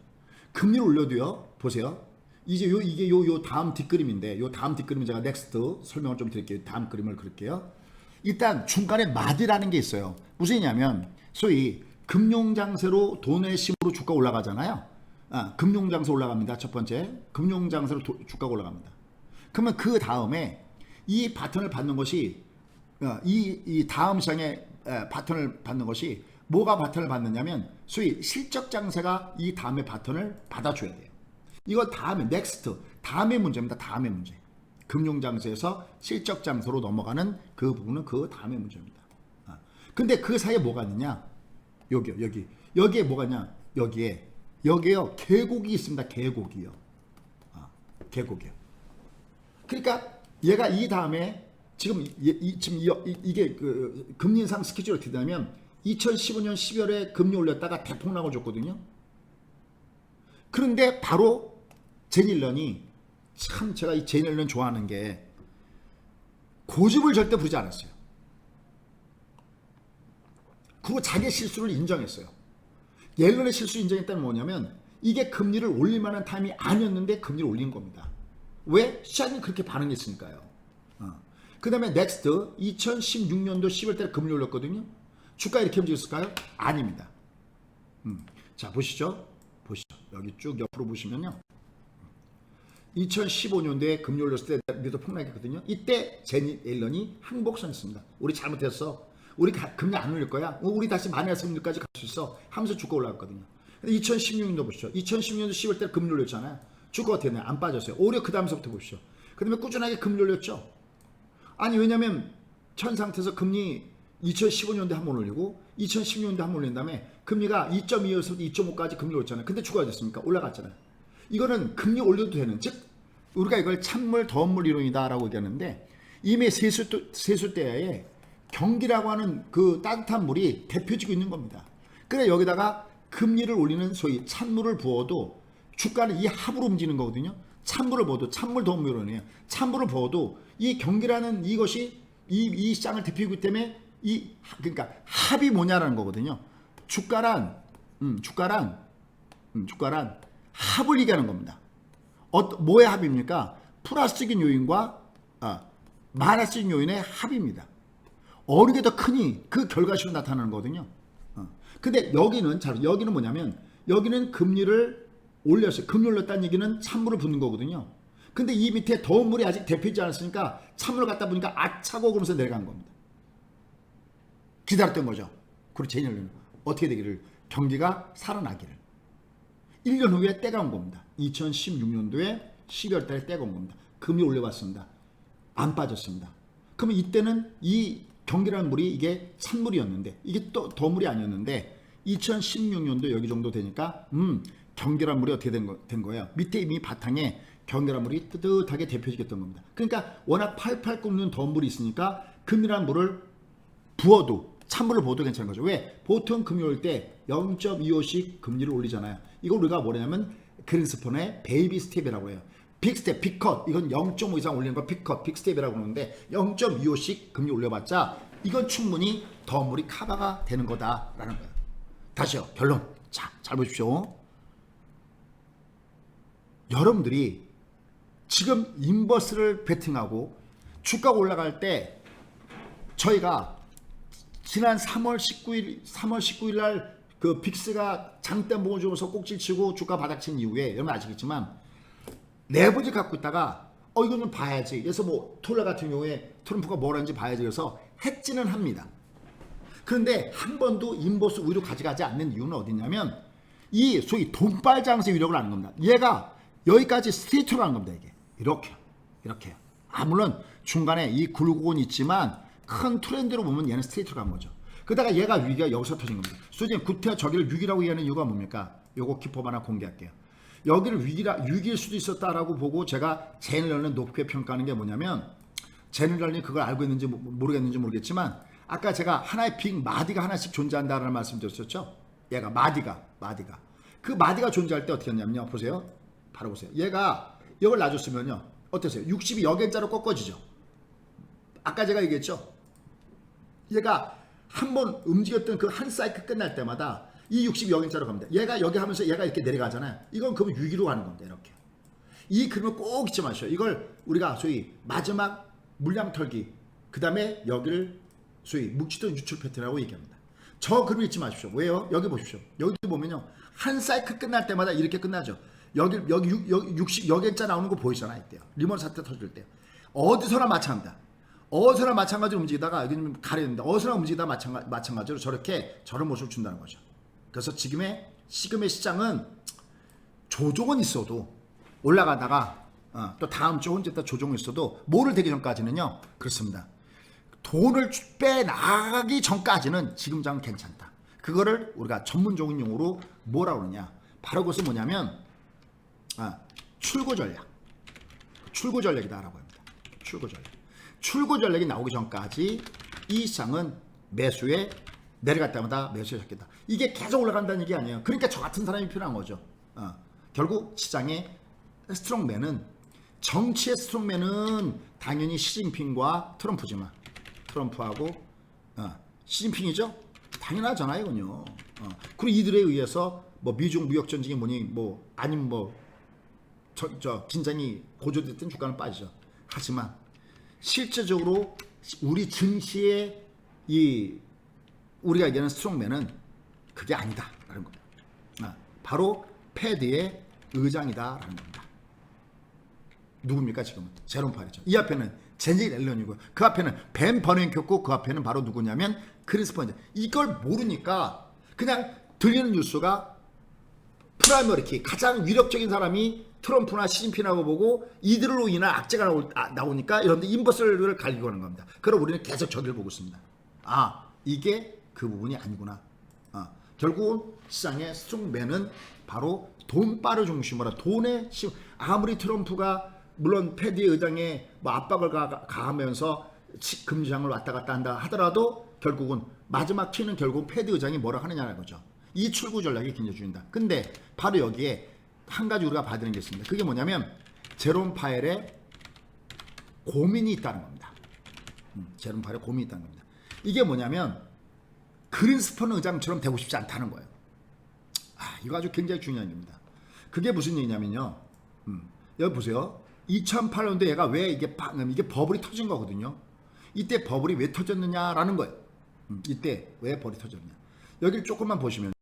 금리를 올려도요. 보세요. 이제 이게 다음 뒷그림인데 요 다음 뒷그림 제가 넥스트 설명을 좀 드릴게요. 다음 그림을 그릴게요. 일단 중간에 마디라는 게 있어요. 무슨 얘기냐면 소위 금융장세로 돈의 힘으로 주가 올라가잖아요. 금융장세 올라갑니다. 첫 번째 금융장세로 주가가 올라갑니다. 그러면 그 다음에 이 바턴을 받는 것이 이 다음 시장에 바턴을 받는 것이 뭐가 바턴을 받느냐면 소위 실적 장세가 이 다음에 바턴을 받아줘야 돼요. 이거 다음에 넥스트 다음의 문제입니다. 다음의 문제. 금융 장세에서 실적 장세로 넘어가는 그 부분은 그 다음의 문제입니다. 근데 그 사이에 뭐가 있느냐? 여기에 뭐가 있냐? 여기에요. 계곡이 있습니다. 계곡이요. 계곡이요. 그러니까 얘가 이 다음에 지금 이게 그 금리 인상 스케줄이 어떻게 되냐면 2015년 10월에 금리 올렸다가 대폭락을 줬거든요. 그런데 바로 제닐런이 참 제가 이 제닐런 좋아하는 게 고집을 절대 부리지 않았어요. 그리고 자기의 실수를 인정했어요. 옐런의 실수 인정했다는 뭐냐면 이게 금리를 올릴 만한 타임이 아니었는데 금리를 올린 겁니다. 왜? 시장이 그렇게 반응했으니까요. 그 다음에 넥스트 2016년도 10월 달에 금리 올렸거든요. 주가 이렇게 움직였을까요? 아닙니다. 자 보시죠. 여기 쭉 옆으로 보시면요. 2015년도에 금리 올렸을 때 미도 폭락했거든요. 이때 제니 옐런이 항복선했습니다. 우리 잘못했어. 우리 금리 안 올릴 거야. 우리 다시 마이너스 금리까지 갈 수 있어. 하면서 주가 올라갔거든요. 2016년도 보시죠. 2016년도 10월 달 금리 올렸잖아요. 주가 어떻게 되나요? 안 빠졌어요. 오히려 그 다음서부터 보시죠. 그 다음에 꾸준하게 금리 올렸죠. 아니 왜냐면 현 상태에서 금리 2015년도에 한 번 올리고 2016년도에 한 번 올린 다음에 금리가 2.2에서 2.5까지 금리 올렸잖아요. 근데 주가가 됐습니까? 올라갔잖아요. 이거는 금리 올려도 되는, 즉 우리가 이걸 찬물 더운물 이론이다라고 얘기하는데 이미 세수 때에 경기라고 하는 그 따뜻한 물이 데펴지고 있는 겁니다. 그래 여기다가 금리를 올리는 소위 찬물을 부어도 주가는 이 합으로 움직이는 거거든요. 찬물을 부어도 찬물 더운물 이론이에요. 찬물을 부어도 이 경기라는 이것이 이 시장을 대표하기 때문에 그러니까 합이 뭐냐라는 거거든요. 주가란 합을 얘기하는 겁니다. 뭐의 합입니까? 플러스적인 요인과 마이너스적인 요인의 합입니다. 어느 게 더 크니 그 결과식으로 나타나는 거거든요. 근데 여기는 뭐냐면 여기는 금리를 올렸어요. 금리 올렸다는 얘기는 찬물을 붓는 거거든요. 근데 이 밑에 더운 물이 아직 데펴지지 않았으니까 찬물을 갖다 보니까 차고 그러면서 내려간 겁니다. 기다렸던 거죠. 그리고 제일은 어떻게 되기를? 경기가 살아나기를. 1년 후에 때가 온 겁니다. 2016년도에 12월 달에 때가 온 겁니다. 금리 올려봤습니다. 안 빠졌습니다. 그러면 이때는 이 경기라는 물이 이게 찬물이었는데 이게 또 더물이 아니었는데 2016년도 여기 정도 되니까 경기란 물이 어떻게 된 거예요? 밑에 이미 바탕에 경기란 물이 뜨뜻하게 데펴지겠던 겁니다. 그러니까 워낙 팔팔 끓는 더운 물이 있으니까 금리란 물을 부어도 찬물을 부어도 괜찮은 거죠. 왜? 보통 금리 올 때 0.25씩 금리를 올리잖아요. 이걸 우리가 뭐냐면 그린스폰의 베이비 스텝이라고 해요. 빅스텝, 빅컷, 이건 0.5 이상 올리는 거 빅컷, 빅스텝이라고 그러는데 0.25씩 금리 올려봤자 이건 충분히 더운 물이 커버가 되는 거다라는 거예요. 다시요. 결론. 자, 잘 보십시오. 여러분들이 지금 인버스를 베팅하고 주가가 올라갈 때 저희가 지난 3월 19일 날 그 빅스가 장대 봉을 주면서 꼭지 치고 주가 바닥 친 이후에 여러분 아시겠지만 레버지 갖고 있다가 이건 좀 봐야지. 그래서 뭐 토요일 같은 경우에 트럼프가 뭘 하는지 봐야지. 그래서 했지는 합니다. 그런데 한 번도 인버스 우위로 가져가지 않는 이유는 어디냐면 이 소위 돈빨 장세의 위력을 아는 겁니다. 얘가 여기까지 스트레이트로 하는 겁니다. 이게 이렇게요. 물론 중간에 이 굴곡은 있지만 큰 트렌드로 보면 얘는 스트레이트로 간 거죠. 그러다가 얘가 위기가 여기서 터진 겁니다. 솔직히 구태여 저기를 위기라고 얘기하는 이유가 뭡니까? 요거 기법 하나 공개할게요. 여기를 위기일 수도 있었다라고 보고 제가 제너럴은 높게 평가하는 게 뭐냐면 제너럴이 그걸 알고 있는지 모르겠지만 아까 제가 하나의 빅 마디가 하나씩 존재한다라는 말씀 드렸었죠. 얘가 마디가 그 마디가 존재할 때 어떻게 했냐면요. 보세요. 바로 보세요. 얘가 이걸 놔줬으면요. 어떠세요? 60이 여기자로 꺾어지죠. 아까 제가 얘기했죠. 얘가 한번 움직였던 그 한 사이클 끝날 때마다 이 60이 여기자로 갑니다. 얘가 여기 하면서 얘가 이렇게 내려가잖아요. 이건 그럼 위기로 가는 겁니다. 이렇게. 이 그림을 꼭 잊지 마셔요. 이걸 우리가 소위 마지막 물량 털기, 그 다음에 여기를 소위 묵지도 유출 패턴이라고 얘기합니다. 저 그림 잊지 마십시오. 왜요? 여기 보십시오. 여기도 보면요. 한 사이클 끝날 때마다 이렇게 끝나죠. 여기 60 여기자 나오는 거 보이잖아요. 이때요. 리먼 사태 터질 때. 어디서나 마찬가지입니다. 어디서나 마찬가지로 움직이다가 여기 좀 가려는데 어디서나 움직이다 마찬가지로 저런 모습을 준다는 거죠. 그래서 지금의 시장은 조종은 있어도 올라가다가 또 다음 주 혼자 조종이 있어도 뭐를 되기 전까지는요. 그렇습니다. 돈을 빼나가기 전까지는 지금 장은 괜찮다. 그거를 우리가 전문적인 용어로 뭐라고 그러냐. 바로 그것은 뭐냐면 출구 전략이다라고 합니다. 출구 전략이 나오기 전까지 이 시장은 매수에 내려갈 때마다 매수에 잡겠다. 이게 계속 올라간다는 얘기 아니에요. 그러니까 저 같은 사람이 필요한 거죠. 결국 시장의 스트롱맨은 정치의 스트롱맨은 당연히 시진핑과 트럼프지만 트럼프하고 시진핑이죠. 당연하잖아요, 이건요. 그리고 이들에 의해서 뭐 미중 무역 전쟁이 뭐니 뭐 아니면 뭐 긴장이 고조됐던 주가는 빠지죠. 하지만 실제적으로 우리 증시의 우리가 얘기하는 스트롱맨은 그게 아니다라는 겁니다. 바로 패드의 의장이다라는 겁니다. 누굽니까 지금은? 제롬 파웰이죠. 이 앞에는 제니 앨런이고 그 앞에는 벤 버냉켰고 그 앞에는 바로 누구냐면 크리스 펀즈. 이걸 모르니까 그냥 들리는 뉴스가 프라이머리키 가장 위력적인 사람이 트럼프나 시진핑이라고 보고 이들로 인한 악재가 나오니까 이런데 인버스를 갈리고 하는 겁니다. 그럼 우리는 계속 저기를 보고 있습니다. 이게 그 부분이 아니구나. 결국은 시장의 스트롱맨은 바로 돈바를 중심으로 돈의 아무리 트럼프가 물론 패드의 의장에 뭐 압박을 가하면서 금시장을 왔다 갔다 한다 하더라도 결국은 마지막 키는 결국 패드 의장이 뭐라 하느냐는 거죠. 이 출구 전략이 굉장히 중요합니다. 근데 바로 여기에 한 가지 우리가 봐야 되는 게 있습니다. 그게 뭐냐면 제롬 파웰의 고민이 있다는 겁니다. 제롬 파웰의 고민이 있다는 겁니다. 이게 뭐냐면 그린스펀 의장처럼 되고 싶지 않다는 거예요. 이거 아주 굉장히 중요한 겁니다. 그게 무슨 얘기냐면요. 여기 보세요. 2008년도에 얘가 왜 이게 버블이 터진 거거든요. 이때 버블이 왜 터졌느냐라는 거예요. 이때 왜 버블이 터졌느냐. 여기를 조금만 보시면요.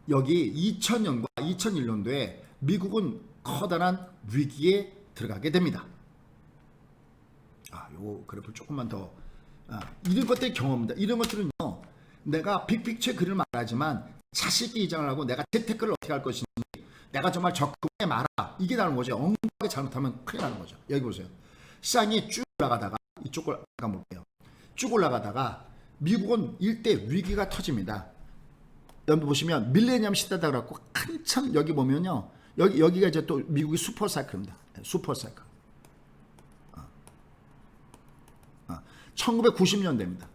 여기 2000년과 2001년도에 미국은 커다란 위기에 들어가게 됩니다. 요 그래프 조금만 더 이런 것들의 경험입니다. 이런 것들은요. 내가 빅픽처의 그림을 말하지만 자식이 이장을 하고 내가 재테크를 어떻게 할 것인지 내가 정말 적극해 말아. 이게 나는 거죠. 엉뚱하게 잘못하면 큰일 나는 거죠. 여기 보세요. 시장이 쭉 올라가다가 이쪽을 볼게요. 쭉 올라가다가 미국은 일대 위기가 터집니다. 여기 보시면 밀레니엄 시대다 그래갖고 한참 여기 보면요. 여기가 이제 또 미국의 슈퍼사이클입니다. 슈퍼사이클. 1990년대입니다.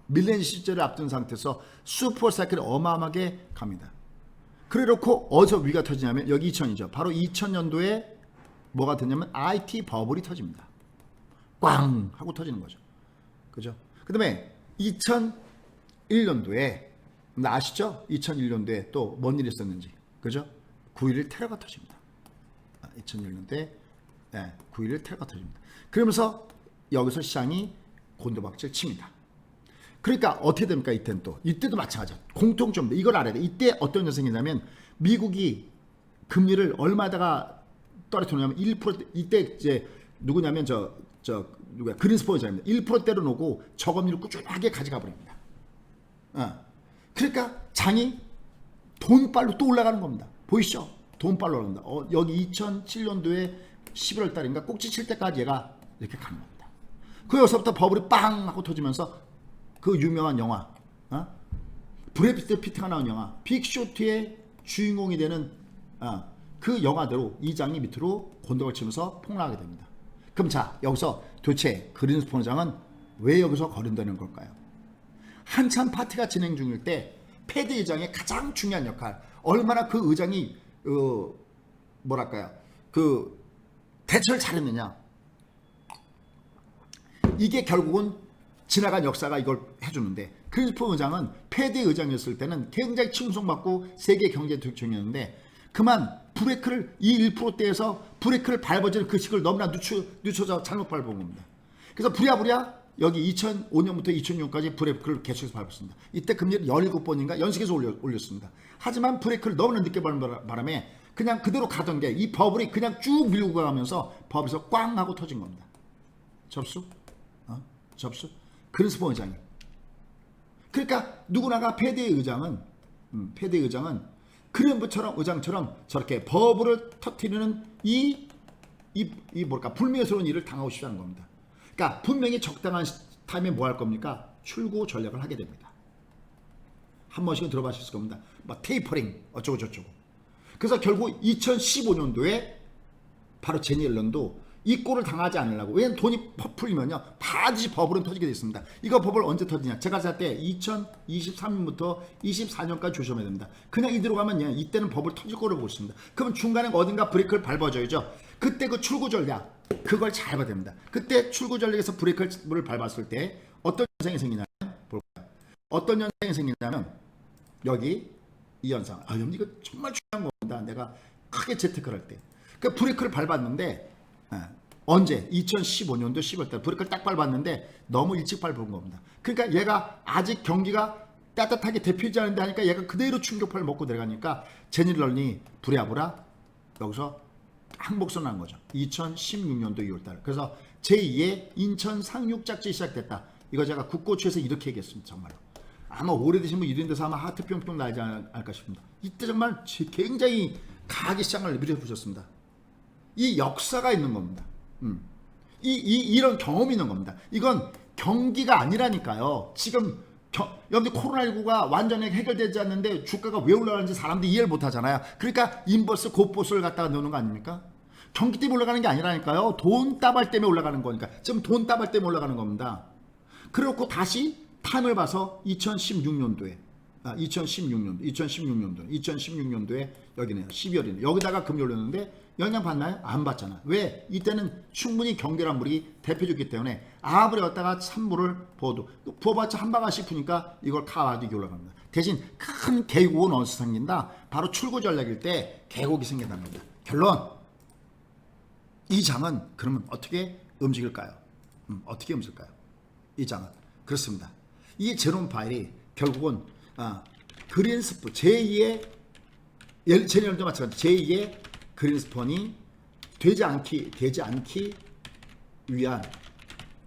밀레니엄 시대를 앞둔 상태에서 슈퍼사이클이 어마어마하게 갑니다. 그래놓고 어디서 위기가 터지냐면 여기 2000이죠. 바로 2000년도에 뭐가 되냐면 IT 버블이 터집니다. 꽝 하고 터지는 거죠. 그죠? 그 다음에 2001년도에 아시죠? 2001년도에 또 뭔 일이 있었는지. 그죠? 9.11 테러가 터집니다. 2001년도에 9.11 테러가 터집니다. 그러면서 여기서 시장이 곤두박질 칩니다. 그러니까 어떻게 됩니까? 이때는 또 이때도 마찬가지야. 공통점 이걸 알아야 돼. 이때 어떤 현상이 생기냐면 미국이 금리를 얼마다가 떨어뜨리냐면 1% 이때 이제 누구냐면 누구야 그린스폰이잖아요. 1%대로 놓고 저금리를 꾸준하게 가져가 버립니다. 그러니까 장이 돈빨로 또 올라가는 겁니다. 보이시죠? 돈빨로 올라간다. 여기 2007년도에 11월 달인가 꼭지 칠 때까지 얘가 이렇게 가는 겁니다. 그 여기서부터 버블이 빵 하고 터지면서 그 유명한 영화 브래드 피트가 나온 영화 빅쇼트의 주인공이 되는 그 영화대로 이 장이 밑으로 곤덕을 치면서 폭락하게 됩니다. 그럼 자 여기서 도대체 그린스폰 의장은 왜 여기서 거린다는 걸까요? 한참 파티가 진행 중일 때 패드 의장의 가장 중요한 역할 얼마나 그 의장이 뭐랄까요 그 대처를 잘했느냐 이게 결국은 지나간 역사가 이걸 해주는데 그린스폰 의장은 패드 의장이었을 때는 굉장히 칭송받고 세계 경제 대통령이었는데 그만 브레이크를 이 1%대에서 브레이크를 밟아주는 그 시기를 너무나 늦춰서 잘못 밟은 겁니다. 그래서 부랴부랴 여기 2005년부터 2006년까지 브레이크를 계속해서 밟았습니다. 이때 금리를 17번인가 연속해서 올렸습니다. 하지만 브레이크를 너무나 늦게 밟은 바람에 그냥 그대로 가던 게 이 버블이 그냥 쭉 밀고 가면서 버블에서 꽝 하고 터진 겁니다. 접수? 접수? 그린스폰 의장이. 그러니까 누구나가 패드의 의장은 그린스폰처럼 의장처럼 저렇게 버블을 터뜨리는 이 뭘까 불명예스러운 일을 당하고 싶지 않은 겁니다. 그러니까 분명히 적당한 타임에 뭐 할 겁니까? 출구 전략을 하게 됩니다. 한 번씩은 들어봤을 겁니다. 뭐 테이퍼링 어쩌고 저쩌고. 그래서 결국 2015년도에 바로 제니 옐런도 이 꼴을 당하지 않으려고 왜냐면 돈이 풀리면요 반드시 버블은 터지게 됐습니다. 이거 버블 언제 터지냐 제가 살 때 2023년부터 24년까지 조심해야 됩니다. 그냥 이대로 가면 이때는 버블 터질 거로 보고 있습니다. 그럼 중간에 어딘가 브레이크를 밟아줘야죠. 그때 그 출구 전략 그걸 잘 봐야 됩니다. 그때 출구 전략에서 브레이크를 밟았을 때 어떤 현상이 생기냐면 볼까요? 어떤 현상이 생기냐면 여기 이 현상 여러분 이거 정말 중요한 겁니다. 내가 크게 재테크를 할 때 그 브레이크를 밟았는데 언제? 2015년도 10월달 브레이크를 딱 밟았는데 너무 일찍 밟은 겁니다. 그러니까 얘가 아직 경기가 따뜻하게 대표지 않은데 하니까 얘가 그대로 충격파를 먹고 내려가니까 제니럴이 부랴부랴 여기서 항복선 난 거죠. 2016년도 2월달. 그래서 제2의 인천 상륙작전이 시작됐다. 이거 제가 국고초에서 이렇게 얘기했습니다. 정말로. 아마 오래되신 분 이런 데서 아마 하트 뿅뿅 나지 않을까 싶습니다. 이때 정말 굉장히 강하게 시장을 밀어붙였습니다. 이 역사가 있는 겁니다. 이런 경험이 있는 겁니다. 이건 경기가 아니라니까요. 지금 여러분들 코로나19가 완전히 해결되지 않는데 주가가 왜 올라가는지 사람들이 이해를 못하잖아요. 그러니까 인버스 곧보스를 갖다가 넣는 거 아닙니까? 경기 때문에 올라가는 게 아니라니까요. 돈 따발 때문에 올라가는 거니까. 지금 돈 따발 때문에 올라가는 겁니다. 그렇고 다시 타임을 봐서 2016년도에 2016년도에 여기네요. 12월이네. 여기다가 금리 올렸는데 영향 받나요? 안 받잖아. 왜? 이때는 충분히 경계란 물이 대표적이기 때문에 아무리 갖다가 찬물을 부어봤자 한 바가지 푸니까 이걸 카와디기 올라갑니다. 대신 큰 계곡은 어디서 생긴다? 바로 출구 전략일 때 계곡이 생긴다는 겁니다. 결론 이 장은 그러면 어떻게 움직일까요? 어떻게 움직일까요? 이 장은 그렇습니다. 이 제롬 파일이 결국은 그린스폰 제2의 제니얼도 마찬가지 제2의 그린스폰이 되지 않기 위한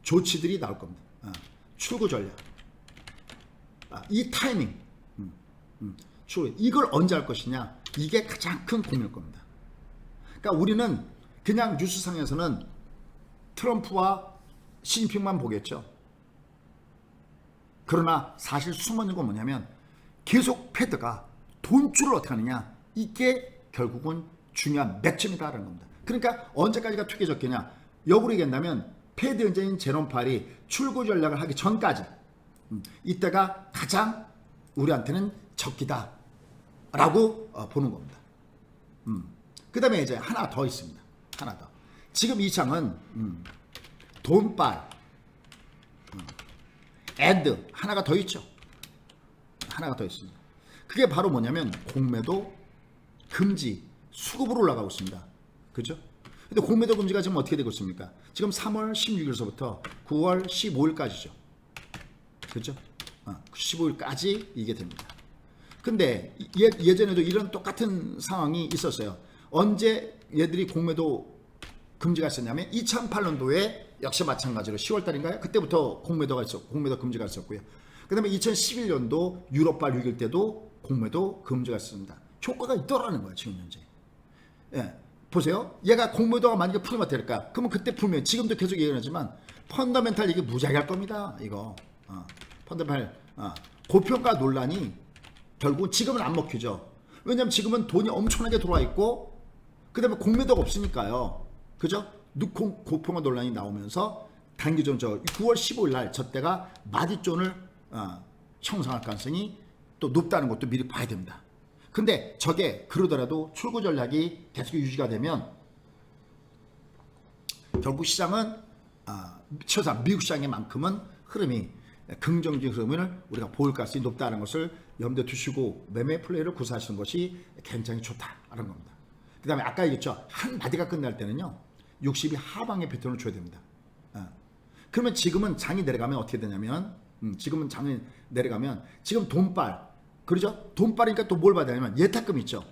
조치들이 나올 겁니다. 출구 전략, 이 타이밍, 이걸 언제 할 것이냐 이게 가장 큰 고민일 겁니다. 그러니까 우리는 그냥 뉴스상에서는 트럼프와 시진핑만 보겠죠. 그러나 사실 숨어있는 건 뭐냐면 계속 패드가 돈줄을 어떻게 하느냐 이게 결국은 중요한 맥점이다라는 겁니다. 그러니까 언제까지가 투기적기냐 역으로 얘기한다면 패드 현재인 제롬 파일이 출구 전략을 하기 전까지 이때가 가장 우리한테는 적기다 라고 보는 겁니다. 그 다음에 이제 하나 더 있습니다. 하나 더. 지금 이 장은 돈빨 and 하나가 더 있죠. 하나가 더 있습니다. 그게 바로 뭐냐면 공매도 금지 수급으로 올라가고 있습니다. 그죠? 근데 공매도 금지가 지금 어떻게 되고 있습니까? 지금 3월 16일서부터 9월 15일까지죠. 그렇죠? 15일까지 이게 됩니다. 근데 예전에도 이런 똑같은 상황이 있었어요. 언제 얘들이 공매도 금지가 있었냐면 2008년도에 역시 마찬가지로 10월 달인가요? 그때부터 공매도 금지가 있었고요. 그 다음에 2011년도 유럽발 6일 때도 공매도 금지가 있었습니다. 효과가 있더라는 거예요, 지금 현재. 예, 보세요. 얘가 공매도가 만약에 풀리면 어떻게 될까? 그러면 그때 풀면, 지금도 계속 얘기하지만 펀더멘탈 이게 무지하게 할 겁니다. 이거. 펀더멘탈 고평가 논란이 결국 지금은 안 먹히죠. 왜냐하면 지금은 돈이 엄청나게 들어와 있고 그 다음에 공매도가 없으니까요. 그죠? 고평가 논란이 나오면서 단기적으로 9월 15일 날 저때가 마디존을 형성할 가능성이 또 높다는 것도 미리 봐야 됩니다. 근데 저게 그러더라도 출구 전략이 계속 유지가 되면 결국 시장은 최소한 미국 시장에만큼은 흐름이 긍정적인 흐름을 우리가 볼 가능성이 높다는 것을 염두에 두시고 매매 플레이를 구사하시는 것이 굉장히 좋다라는 겁니다. 그 다음에 아까 얘기했죠. 한 마디가 끝날 때는요. 60이 하방의 패턴을 줘야 됩니다. 그러면 지금은 장이 내려가면 어떻게 되냐면 지금은 장이 내려가면 지금 돈빨 그러죠? 돈빨이니까 또 뭘 받아야냐면 예탁금 있죠.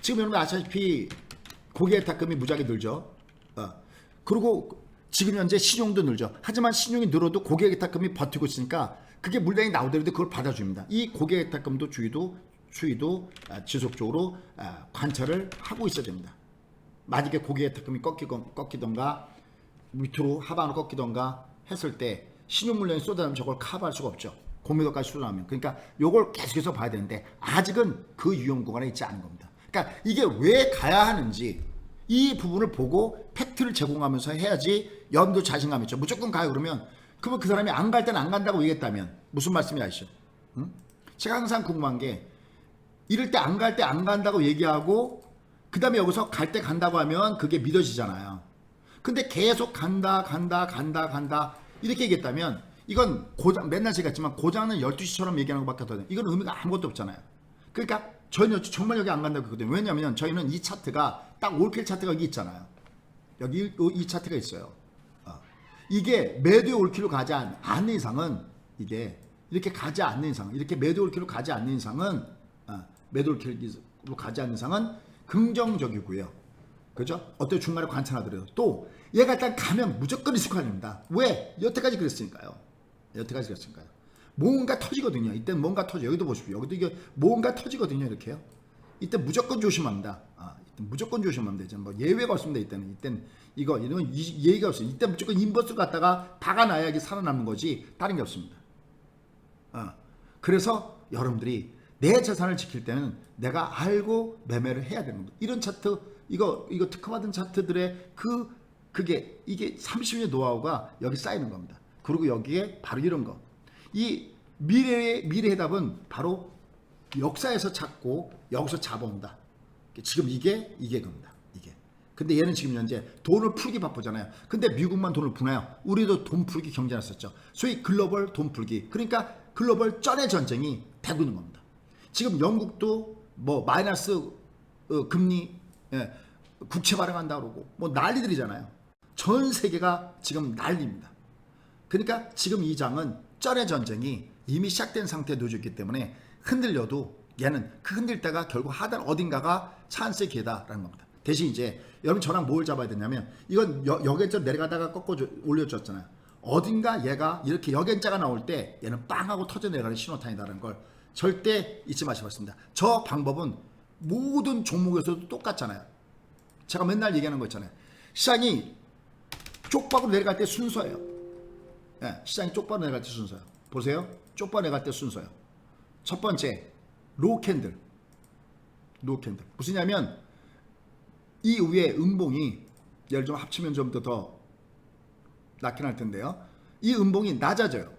지금 여러분 아시다시피 고객 예탁금이 무지하게 늘죠. 그리고 지금 현재 신용도 늘죠. 하지만 신용이 늘어도 고객 예탁금이 버티고 있으니까 그게 물량이 나오더라도 그걸 받아줍니다. 이 고객 예탁금도 추이도 지속적으로 관찰을 하고 있어야 됩니다. 만약에 고객 예탁금이 꺾이던가 밑으로 하방으로 꺾이던가 했을 때 신용 물량이 쏟아나면 저걸 커버할 수가 없죠. 공매도까지 쏟아나면. 그러니까 요걸 계속해서 봐야 되는데 아직은 그 유형 구간에 있지 않은 겁니다. 그러니까 이게 왜 가야 하는지 이 부분을 보고 팩트를 제공하면서 해야지 염두 자신감 있죠. 무조건 가요 그러면 그 사람이 안 갈 때는 안 간다고 얘기했다면 무슨 말씀이 아시죠? 제가 항상 궁금한 게 이럴 때 안 갈 때 안 간다고 얘기하고 그 다음에 여기서 갈 때 간다고 하면 그게 믿어지잖아요. 근데 계속 간다 이렇게 얘기했다면 이건 고장, 맨날 제가 했지만 고장은 12시처럼 얘기하는 것밖에 없거든요. 이건 의미가 아무것도 없잖아요. 그러니까 저희는 정말 여기 안 간다고 했거든요. 왜냐하면 저희는 이 차트가 딱 올킬 차트가 여기 있잖아요. 여기 이 차트가 있어요. 이게 매도의 올킬로 가지 않는 이상은 이게 이렇게 가지 않는 이상, 이렇게 매도 올킬로 가지 않는 이상은 매도 올킬로 가지 않는 이상은 긍정적이고요. 그죠? 어때 중간에 관찰하더라도 또 얘가 일단 가면 무조건 리스크입니다. 왜? 여태까지 그랬으니까요. 뭔가 터지거든요. 이때는 뭔가 터져. 여기도 보십시오. 여기도 이게 뭔가 터지거든요. 이렇게요. 이때 무조건 조심합니다. 이때 무조건 조심하면 되죠. 뭐 예외가 없습니다. 이때는 이건 예의가 없어요. 이때 무조건 인버스를 갖다가 박아놔야 이게 살아남는 거지 다른 게 없습니다. 그래서 여러분들이 내 재산을 지킬 때는 내가 알고 매매를 해야 되는 거예요. 이런 차트 이거 특허받은 차트들의 이게 30년의 노하우가 여기 쌓이는 겁니다. 그리고 여기에 바로 이런 거. 이 미래 해답은 바로 역사에서 찾고 여기서 잡아온다. 지금 이게 겁니다. 이게. 근데 얘는 지금 현재 돈을 풀기 바쁘잖아요. 근데 미국만 돈을 푸나요? 우리도 돈 풀기 경쟁했었죠. 소위 글로벌 돈 풀기. 그러니까 글로벌 쩐의 전쟁이 되고 있는 겁니다. 지금 영국도 뭐 마이너스 금리 국채 발행한다 그러고 뭐 난리들이잖아요. 전 세계가 지금 난리입니다. 그러니까 지금 이 장은 쩐의 전쟁이 이미 시작된 상태에 놓여져 있기 때문에 흔들려도 얘는 그 흔들 때가 결국 하단 어딘가가 찬스의 기회다라는 겁니다. 대신 이제 여러분 저랑 뭘 잡아야 되냐면 이건 여기에서 내려가다가 꺾어 올려줬잖아요. 어딘가 얘가 이렇게 여견자가 나올 때 얘는 빵 하고 터져 내려가는 신호탄이다라는 걸 절대 잊지 마시겠습니다. 저 방법은 모든 종목에서도 똑같잖아요. 제가 맨날 얘기하는 거 있잖아요. 시장이 쪽박으로 내려갈 때 순서예요. 시장이 쪽박으로 내려갈 때 순서예요. 보세요. 쪽박으로 내려갈 때 순서예요. 첫 번째 로우 캔들. 무슨냐면 이 위에 음봉이 예를 좀 합치면 좀 더 낮긴 할 텐데요. 이 음봉이 낮아져요.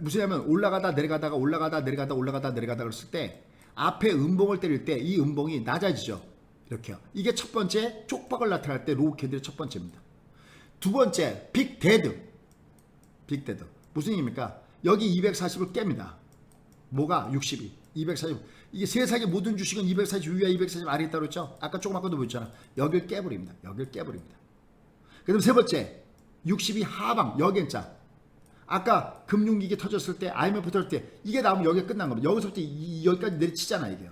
무슨냐면 올라가다 내려가다가 올라가다 내려가다 그랬을 때 앞에 음봉을 때릴 때 이 음봉이 낮아지죠. 이렇게요. 이게 첫 번째 쪽박을 나타날 때 로우 캔들의 첫 번째입니다. 두 번째 빅데드. 무슨 얘기입니까? 여기 240을 깹니다. 뭐가 62, 240. 이게 세상의 모든 주식은 240 위에 240 아래에 있다고 했죠. 아까 조금 아까도 보였잖아. 여길 깨버립니다. 그 다음 세 번째 62 하방 여기자. 아까 금융위기 터졌을 때 IMF 터졌을 때 이게 나오면 여기가 끝난 겁니다. 여기서부터 여기까지 내리치잖아 이게.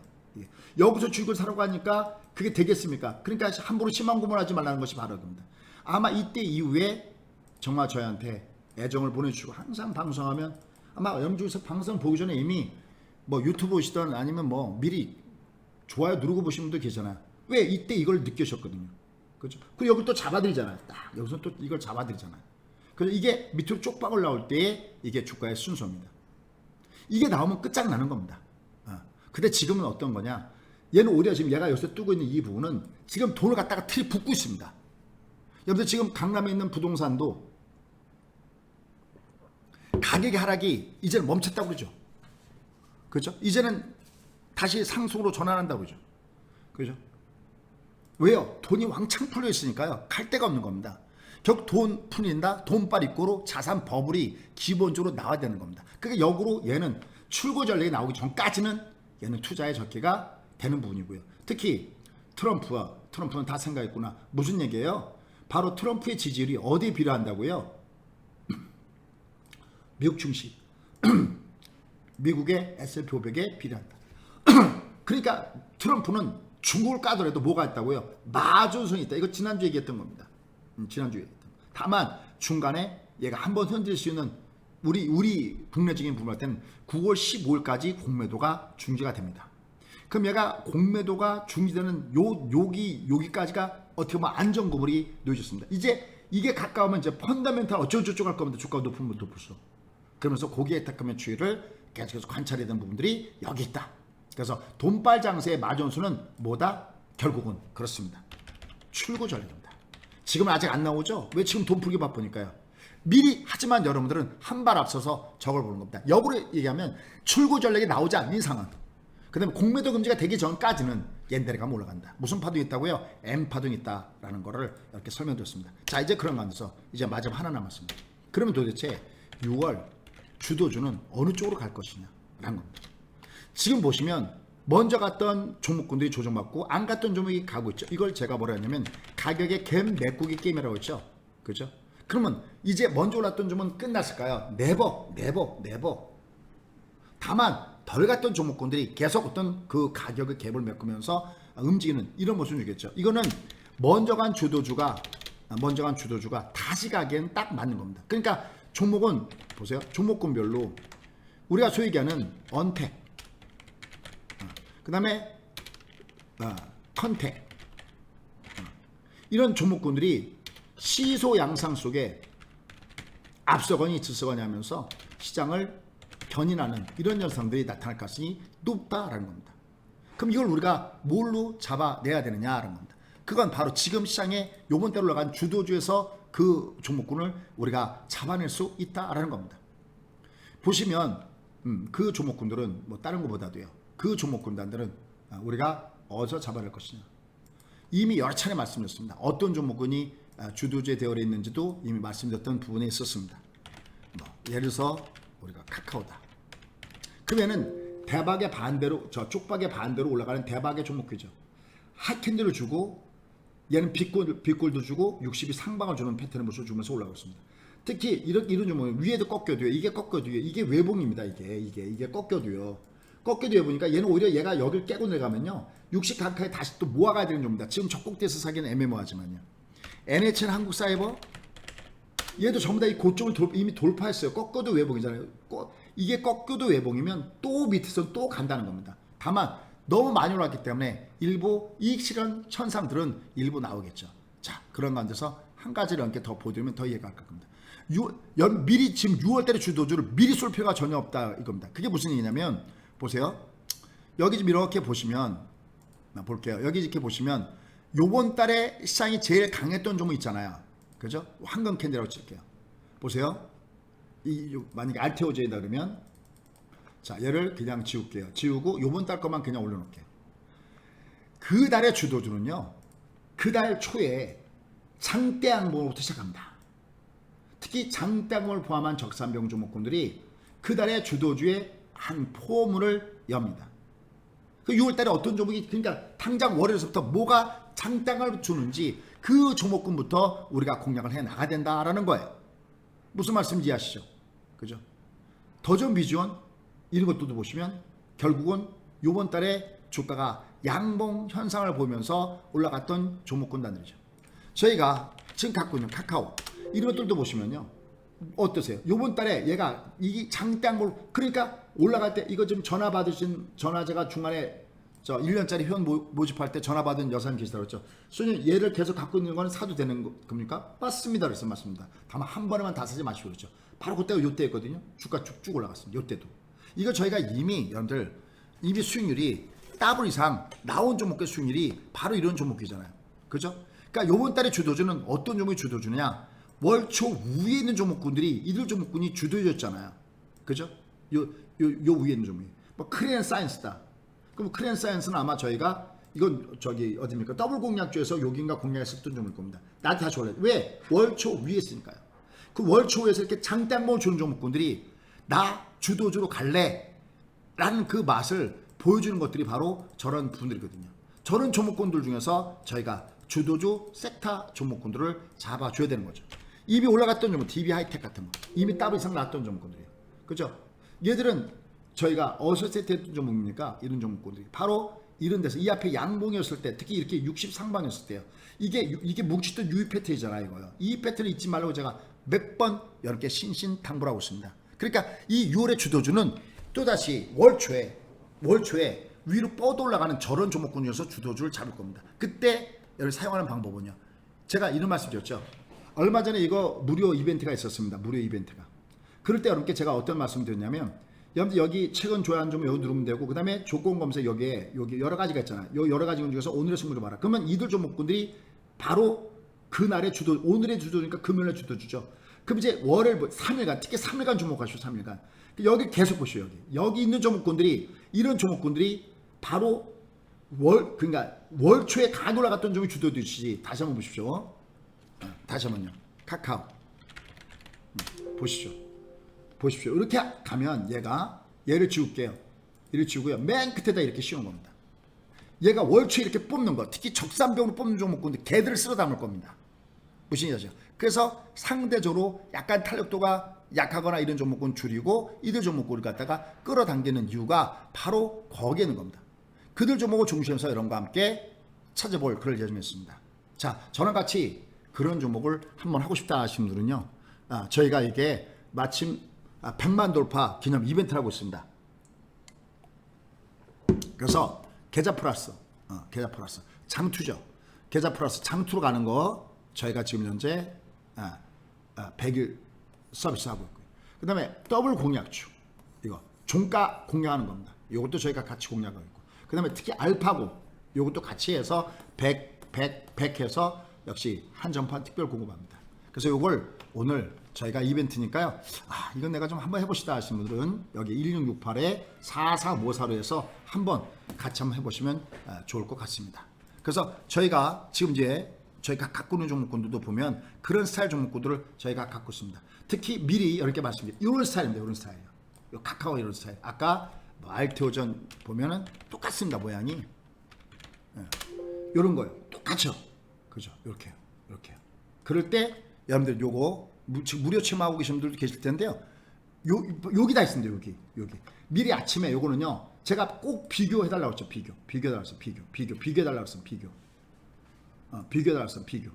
여기서 주식을 사라고 하니까 그게 되겠습니까? 그러니까 함부로 심한구문하지 말라는 것이 바로 그겁니다. 아마 이때 이후에 정말 저희한테 애정을 보내주시고 항상 방송하면 아마 여러분께서 방송 보기 전에 이미 뭐 유튜브 보시던 아니면 뭐 미리 좋아요 누르고 보시는 분도 계시잖아요. 왜 이때 이걸 느끼셨거든요. 그렇죠? 그리고 여기 또 잡아드리잖아요. 딱 여기서 또 이걸 잡아드리잖아요. 그래서 이게 밑으로 쪽박을 나올 때에 이게 주가의 순서입니다. 이게 나오면 끝장나는 겁니다. 근데 지금은 어떤 거냐? 얘는 오히려 지금 얘가 여기서 뜨고 있는 이 부분은 지금 돈을 갖다가 틀이 붓고 있습니다. 여러분들 지금 강남에 있는 부동산도 가격의 하락이 이제는 멈췄다고 그러죠. 그렇죠? 이제는 다시 상승으로 전환한다고 그러죠. 그렇죠? 왜요? 돈이 왕창 풀려 있으니까요. 갈 데가 없는 겁니다. 결국 돈 풀린다, 돈빨 입고로 자산 버블이 기본적으로 나와야 되는 겁니다. 그러니까 역으로 얘는 출구 전략이 나오기 전까지는 얘는 투자의 적기가 되는 부분이고요. 특히 트럼프는 다 생각했구나. 무슨 얘기예요? 바로 트럼프의 지지율이 어디에 비례한다고요? 미국 증시, 미국의 S&P 500에 비례한다. 그러니까 트럼프는 중국을 까더라도 뭐가 있다고요? 마준성이 있다. 이거 지난주에 얘기했던 겁니다. 지난주에 얘기했던. 다만 중간에 얘가 한번 흔들 수 있는 우리 국내적인 부분할 때는 9월 15일까지 공매도가 중지가 됩니다. 그럼 얘가 공매도가 중지되는 여기까지가 어떻게 보면 안전구물이 놓여졌습니다. 이제 이게 가까우면 이제 펀더멘탈 어쩌고저쩌고 할 겁니다. 주가가 높으면 높을수록. 그러면서 거기에 택하면 주의를 계속해서 관찰해야 되는 부분들이 여기 있다. 그래서 돈빨 장세의 마전수는 뭐다? 결국은 그렇습니다. 출구 전략입니다. 지금은 아직 안 나오죠? 왜 지금 돈 풀기 바쁘니까요. 미리 하지만 여러분들은 한 발 앞서서 저걸 보는 겁니다. 역으로 얘기하면 출구 전략이 나오지 않는 이상은 그 다음에 공매도 금지가 되기 전까지는 옌데레가 올라간다. 무슨 파동이 있다고요? M 파동이 있다라는 거를 이렇게 설명드렸습니다. 자, 이제 그런 가운데서 이제 마지막 하나 남았습니다. 그러면 도대체 6월 주도주는 어느 쪽으로 갈 것이냐라는 겁니다. 지금 보시면 먼저 갔던 종목군들이 조정받고 안 갔던 종목이 가고 있죠. 이걸 제가 뭐라 했냐면 가격의 갭 메꾸기 게임이라고 했죠. 그죠? 그러면 이제 먼저 올랐던 종목은 끝났을까요? 네버. 다만 덜 갔던 종목군들이 계속 어떤 그 가격의 갭을 메꾸면서 움직이는 이런 모습이겠죠. 이거는 먼저 간 주도주가 다시 가기엔 딱 맞는 겁니다. 그러니까 종목은 보세요. 종목군별로 우리가 소위 얘기하는 언택, 그 다음에 컨택, 이런 종목군들이 시소 양상 속에 앞서거니 뒤서거니 하면서 시장을 견인하는 이런 현상들이 나타날 가능성이 높다라는 겁니다. 그럼 이걸 우리가 뭘로 잡아내야 되느냐라는 겁니다. 그건 바로 지금 시장에 요번 대로 올라간 주도주에서 그 종목군을 우리가 잡아낼 수 있다라는 겁니다. 보시면 그 종목군들은 뭐 다른 것보다도요. 그 종목군들은 우리가 어디서 잡아낼 것이냐. 이미 여러 차례 말씀드렸습니다. 어떤 종목군이 주도주에 되어 있는지도 이미 말씀드렸던 부분에 있었습니다. 예를 들어서 우리가 카카오다. 그러면은 대박의 반대로 저 쪽박의 반대로 올라가는 대박의 종목이죠. 핫캔들을 주고 얘는 빗골도 주고 60이 상방을 주는 패턴의 모습을 주면서 올라가고 있습니다. 특히 이런 종목은 위에도 꺾여도요. 이게 꺾여도요. 이게 외봉입니다. 이게 꺾여도요. 꺾여도 보니까 얘는 오히려 얘가 여기를 깨고 내려가면요. 60 가까이 다시 또 모아가야 되는 종목입니다. 지금 적국대에서 사기는 애매모하지만요. NHN 한국사이버 얘도 전부 다 이 고점을 이미 돌파했어요. 꺾여도 외봉이잖아요. 이게 꺾여도 외봉이면 또 밑에서 또 간다는 겁니다. 다만 너무 많이 올랐기 때문에 일부 이익 실현 현상들은 일부 나오겠죠. 자, 그런 가운데서 한 가지를 이렇게 더 보여드리면 더 이해가 갈 겁니다. 미리 지금 6월달에 주도주를 미리 쏠 필요가 전혀 없다 이겁니다. 그게 무슨 얘기냐면 보세요. 여기 지금 이렇게 보시면 볼게요. 여기 이렇게 보시면 요번 달에 시장이 제일 강했던 종목 있잖아요. 그죠? 황금 캔디라고 칠게요. 보세요. 만약에 알테오제이다 그러면 자, 얘를 그냥 지울게요. 지우고 요번 달 것만 그냥 올려놓을게요. 그 달의 주도주는요. 그 달 초에 장대 항목부터 시작합니다. 특히 장대 항목을 포함한 적산병 종목군들이 그 달의 주도주의 한 포문을 엽니다. 그 6월 달에 어떤 종목이 그러니까 당장 월요일부터 뭐가 장당을 주는지 그 종목군부터 우리가 공략을 해 나가야 된다라는 거예요. 무슨 말씀인지 이해하시죠? 그죠? 더전 비전 이런 것들도 보시면 결국은 요번 달에 주가가 양봉 현상을 보면서 올라갔던 종목군단들이죠. 저희가 지금 갖고 있는 카카오 이런 것들도 보시면요. 어떠세요? 요번 달에 얘가 이 장대양몰 그러니까 올라갈 때 이거 좀 전화 받으신 전화제가 중간에 저 1년짜리 회원 모집할 때 전화 받은 여사님 계시다고 했죠. 수님 얘를 계속 갖고 있는 거는 사도 되는 겁니까? 맞습니다. 그래서 맞습니다. 다만 한 번에만 다 사지 마시고 그렇죠. 바로 그때가 요때였거든요. 주가 쭉쭉 올라갔습니다. 요때도. 이거 저희가 이미 여러분들 이미 수익률이 더블 이상 나온 종목의 수익률이 바로 이런 종목이잖아요. 그죠? 그러니까 요번 달에 주도주는 어떤 종목이 주도주냐? 월초 위에 있는 종목군들이 이들 종목군이 주도주였잖아요. 그죠? 요 위에 있는 종목이. 뭐 크레인 사이언스다. 그럼 크레인 사이언스는 아마 저희가 이건 저기 어디입니까? 더블 공략주에서 여긴가 공략했었던 종목일 겁니다. 나한테 다시 올래. 왜? 월초 위에 있으니까요. 그 월초 위에서 이렇게 장대한봉을 주는 종목군들이 나 주도주로 갈래 라는 그 맛을 보여주는 것들이 바로 저런 분들이거든요. 저런 종목군들 중에서 저희가 주도주 섹터 종목군들을 잡아줘야 되는 거죠. 이미 올라갔던 종목, DB 하이텍 같은 거 이미 더블 이상 나왔던 종목군들이에요. 그죠? 얘들은 저희가 어디서 세트했던 종목입니까? 이런 종목군들이 바로 이런 데서 이 앞에 양봉이었을 때 특히 이렇게 60 상방이었을 때요. 이게 뭉치던 유입 패턴이잖아요. 이거요. 이 패턴을 잊지 말라고 제가 몇 번 이렇게 신신당부하고 있습니다. 그러니까 이 6월의 주도주는 또다시 월초에 위로 뻗어 올라가는 저런 종목군 중에서 주도주를 잡을 겁니다. 그때 여러분 사용하는 방법은요. 제가 이런 말씀 드렸죠. 얼마 전에 이거 무료 이벤트가 있었습니다. 무료 이벤트가. 그럴 때 여러분께 제가 어떤 말씀 드렸냐면 여러분들 여기 최근 조회한 점 여기 누르면 되고 그 다음에 조건 검색 여기 여러 가지가 있잖아요. 요 여러 가지 중에서 오늘의 승부를 봐라. 그러면 이들 종목군들이 바로 그날의 주도 오늘의 주도니까 금요일에 주도주죠. 그럼 이제 월요일 3일간 특히 3일간 주목하시오. 3일간 여기 계속 보시오. 여기 있는 종목군들이 이런 종목군들이 바로 그러니까 월초에 간 올라갔던 종이 주도주시지. 다시 한번 보십시오. 다시 한번요. 카카오 보시죠. 이렇게 가면 얘를 지울게요. 얘를 지우고요. 맨 끝에다 이렇게 씌운 겁니다. 얘가 월초에 이렇게 뽑는 거, 특히 적산병으로 뽑는 종목군들 걔들을 쓸어 담을 겁니다. 무슨 얘기죠? 그래서 상대적으로 약간 탄력도가 약하거나 이런 종목군 줄이고 이들 종목군을 갖다가 끌어당기는 이유가 바로 거기에 있는 겁니다. 그들 종목을 중심에서 여러분과 함께 찾아볼 그럴 예정이었습니다. 자, 저랑 같이 그런 종목을 한번 하고 싶다 하시는 분들은요. 저희가 이게 마침 100만 돌파 기념 이벤트를 하고 있습니다. 그래서 계좌 플러스 장투죠. 계좌 플러스 장투로 가는 거 저희가 지금 현재 100일 서비스하고 있고요. 그 다음에 더블 공략주 이거 종가 공략하는 겁니다. 이것도 저희가 같이 공략하고 있고 그 다음에 특히 알파고 이것도 같이 해서 100 해서 역시 한정판 특별 공급합니다. 그래서 이걸 오늘 저희가 이벤트니까요. 이건 내가 좀 한번 해보시다 하시는 분들은 여기 1668에 4454로 해서 한번 같이 한번 해보시면 좋을 것 같습니다. 그래서 저희가 지금 이제 저희가 갖고 있는 종목군들도 보면 그런 스타일 종목군들을 저희가 갖고 있습니다. 특히 미리 이렇게 말씀드릴게요. 이런 스타일입니다. 이런 스타일이요. 요 카카오 이런 스타일. 아까 뭐 알테오전 보면은 똑같습니다. 모양이. 이런 거요. 똑같죠. 그죠? 이렇게요. 그럴 때 여러분들 요거 무료 체험하고 계신 분들도 계실 텐데요. 여기 다 있습니다. 여기. 미리 아침에 요거는요. 제가 꼭 비교해달라고 했죠. 비교해달라고 했어요. 비교해달라고 했어요. 비교해달라고 했어요.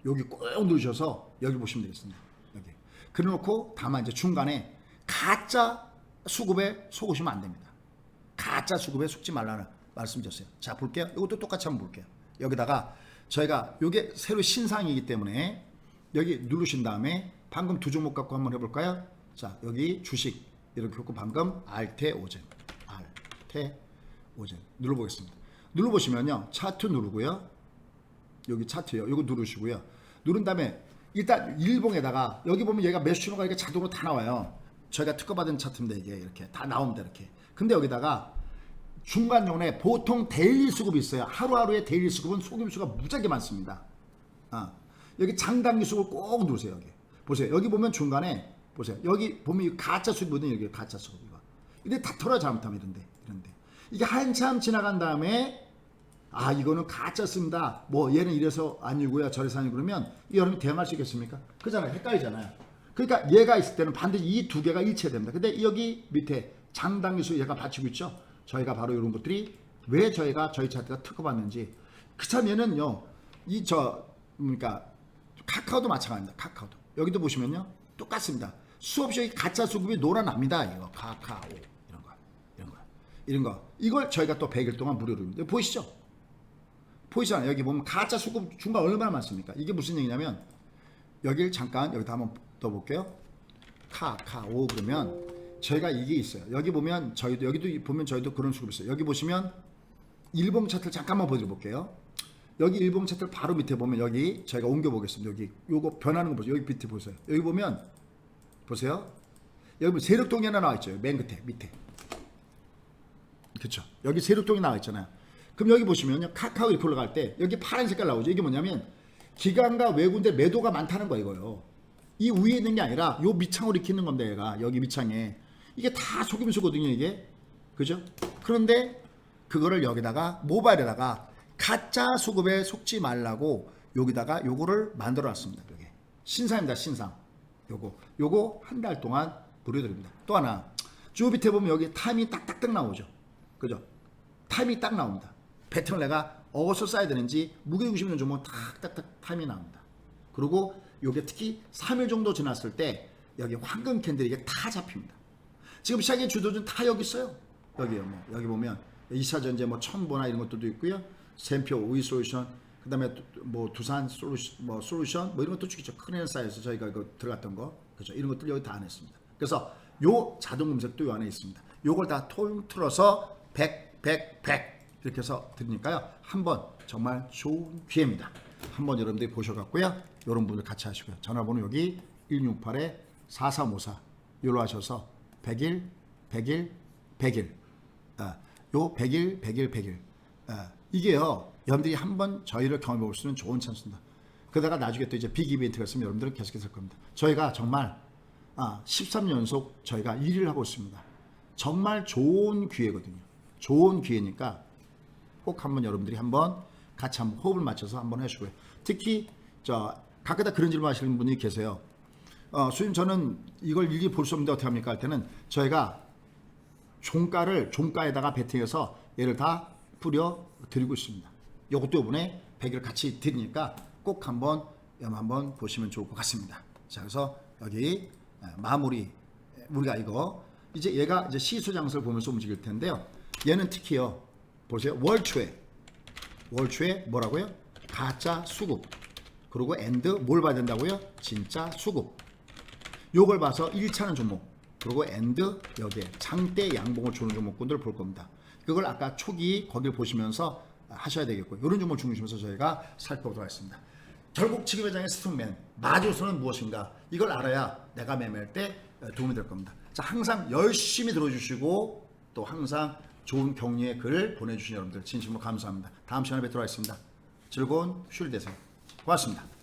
여기 꼭 누르셔서 여기 보시면 되겠습니다. 여기. 그래놓고 다만 이제 중간에 가짜 수급에 속으시면 안 됩니다. 가짜 수급에 속지 말라는 말씀드렸어요. 자, 볼게요. 이것도 똑같이 한번 볼게요. 여기다가 저희가 요게 새로 신상이기 때문에 여기 누르신 다음에 방금 두 종목 갖고 한번 해볼까요? 자, 여기 주식 이렇게 놓고 방금 알테오젠 눌러보겠습니다. 눌러보시면요. 차트 누르고요. 여기 차트요. 이거 누르시고요. 누른 다음에 일단 일봉에다가 여기 보면 얘가 매수 신호가 이렇게 자동으로 다 나와요. 저희가 특허받은 차트인데 이게 이렇게 다 나옵니다. 이렇게. 근데 여기다가 중간용에 보통 데일리 수급이 있어요. 하루하루의 데일리 수급은 속임수가 무지하게 많습니다. 여기 장단기 수급을 꼭 누르세요. 여기 보세요. 여기 보면 중간에 보세요. 여기 보면 가짜 수급이거든요. 여기 가짜 수급 이거. 근데 다 털어 잘못하면 이런데 이게 한참 지나간 다음에 아 이거는 가짜 쓴다. 뭐 얘는 이래서 아니고요, 저래서 아니고 그러면 여러분이 대응할 수 있겠습니까? 그잖아요. 헷갈리잖아요. 그러니까 얘가 있을 때는 반드시 이 두 개가 일치됩니다. 근데 여기 밑에 장당기수 얘가 받치고 있죠. 저희가 바로 이런 것들이 왜 저희가 저희 차트가 특허받는지. 그참 얘는요 그러니까 카카오도 마찬가지입니다. 카카오도 여기도 보시면요 똑같습니다. 수없이 여기 가짜 수급이 놀아납니다. 이거 카카오 이런 거 이걸 저희가 또 100일 동안 무료로 보이시죠? 보이시잖아요. 여기 보면 가짜 수급 중간 얼마나 많습니까? 이게 무슨 얘기냐면 여기를 잠깐 여기다 한번 더 볼게요. 카카오 그러면 저희가 이게 있어요. 여기 보면 저희도 여기도 보면 저희도 그런 수급이 있어요. 여기 보시면 일봉 차트를 잠깐만 보여드릴게요. 여기 일봉 차트를 바로 밑에 보면 여기 저희가 옮겨 보겠습니다. 여기 요거 변하는 거 보세요. 여기 밑에 보세요. 여기 보면 보세요. 여기 보면 세력동이 하나 나와 있죠. 맨 끝에 밑에. 그렇죠. 여기 세력동이 나와 있잖아요. 그럼 여기 보시면요. 카카오 이렇게 올라갈 때 여기 파란 색깔 나오죠. 이게 뭐냐면 기관과 외국인들 매도가 많다는 거예요. 이거요. 이 위에 있는 게 아니라 요 밑창으로 이렇게 있는 겁니다. 얘가 여기 밑창에 이게 다 속임수거든요. 이게 그죠? 그런데 그거를 여기다가 모바일에다가 가짜 수급에 속지 말라고 여기다가 요거를 만들어 놨습니다. 여기 신상입니다. 신상. 요거 한 달 동안 무료드립니다. 또 하나 주 밑에 보면 여기 타임이 딱딱딱 나오죠. 그죠? 타임이 딱 나옵니다. 패턴을 내가 어디서 써야 되는지 무게중심 있는 종목 딱딱딱 타임이 나옵니다. 그리고 요게 특히 3일 정도 지났을 때 여기 황금 캔들이 이게 다 잡힙니다. 지금 시장의 주도주는 다 여기 있어요. 여기요. 뭐 여기 보면 2차전지 뭐 첨보나 이런 것들도 있고요. 샘표, 우이솔루션, 그다음에 뭐 두산 솔루션 뭐 이런 것도 죽이죠. 크레인사에서 저희가 이거 들어갔던 거, 그죠? 이런 것들 여기 다 안 했습니다. 그래서 요 자동 검색도 요 안에 있습니다. 요걸 다 통틀어서 100 이렇게 해서 드리니까요. 한번 정말 좋은 기회입니다. 한번 여러분들이 보셔갖고요. 이런 분들 같이 하시고요. 전화번호 여기 1668-4354 요로 하셔서 100일 요 100일 이게요. 여러분들이 한번 저희를 경험해 볼 수 있는 좋은 찬스입니다. 그러다가 나중에 또 이제 빅 이벤트가 있으면 여러분들은 계속해서 할 겁니다. 저희가 정말 13년 연속 저희가 1위를 하고 있습니다. 정말 좋은 기회거든요. 좋은 기회니까 꼭 한번 여러분들이 한번 같이 한번 호흡을 맞춰서 한번 해주고요. 특히 가끔다 그런 질문 하시는 분이 계세요. 수님 저는 이걸 일일이 볼 수 없는데 어떻게 합니까? 할 때는 저희가 종가에다가 베팅해서 얘를 다 뿌려 드리고 있습니다. 이것도 이번에 100일 같이 드리니까 꼭 한번 보시면 좋을 것 같습니다. 자, 그래서 여기 마무리 우리가 이거 이제 얘가 이제 시수장세를 보면서 움직일 텐데요. 얘는 특히요. 보세요. 월초에 뭐라고요? 가짜 수급. 그리고 엔드 뭘 봐야 된다고요? 진짜 수급. 요걸 봐서 1차는 종목. 그리고 엔드 여기에 장대 양봉을 주는 종목군들 볼 겁니다. 그걸 아까 초기 거길 보시면서 하셔야 되겠고요. 이런 종목을 중심으로 저희가 살펴보도록 하겠습니다. 결국 지금 회장의 스톡맨 마지노선은 무엇인가? 이걸 알아야 내가 매매할 때 도움이 될 겁니다. 자, 항상 열심히 들어주시고 또 항상 좋은 격려의 글 보내주신 여러분들 진심으로 감사합니다. 다음 시간에 뵙도록 하겠습니다. 즐거운 휴일 되세요. 고맙습니다.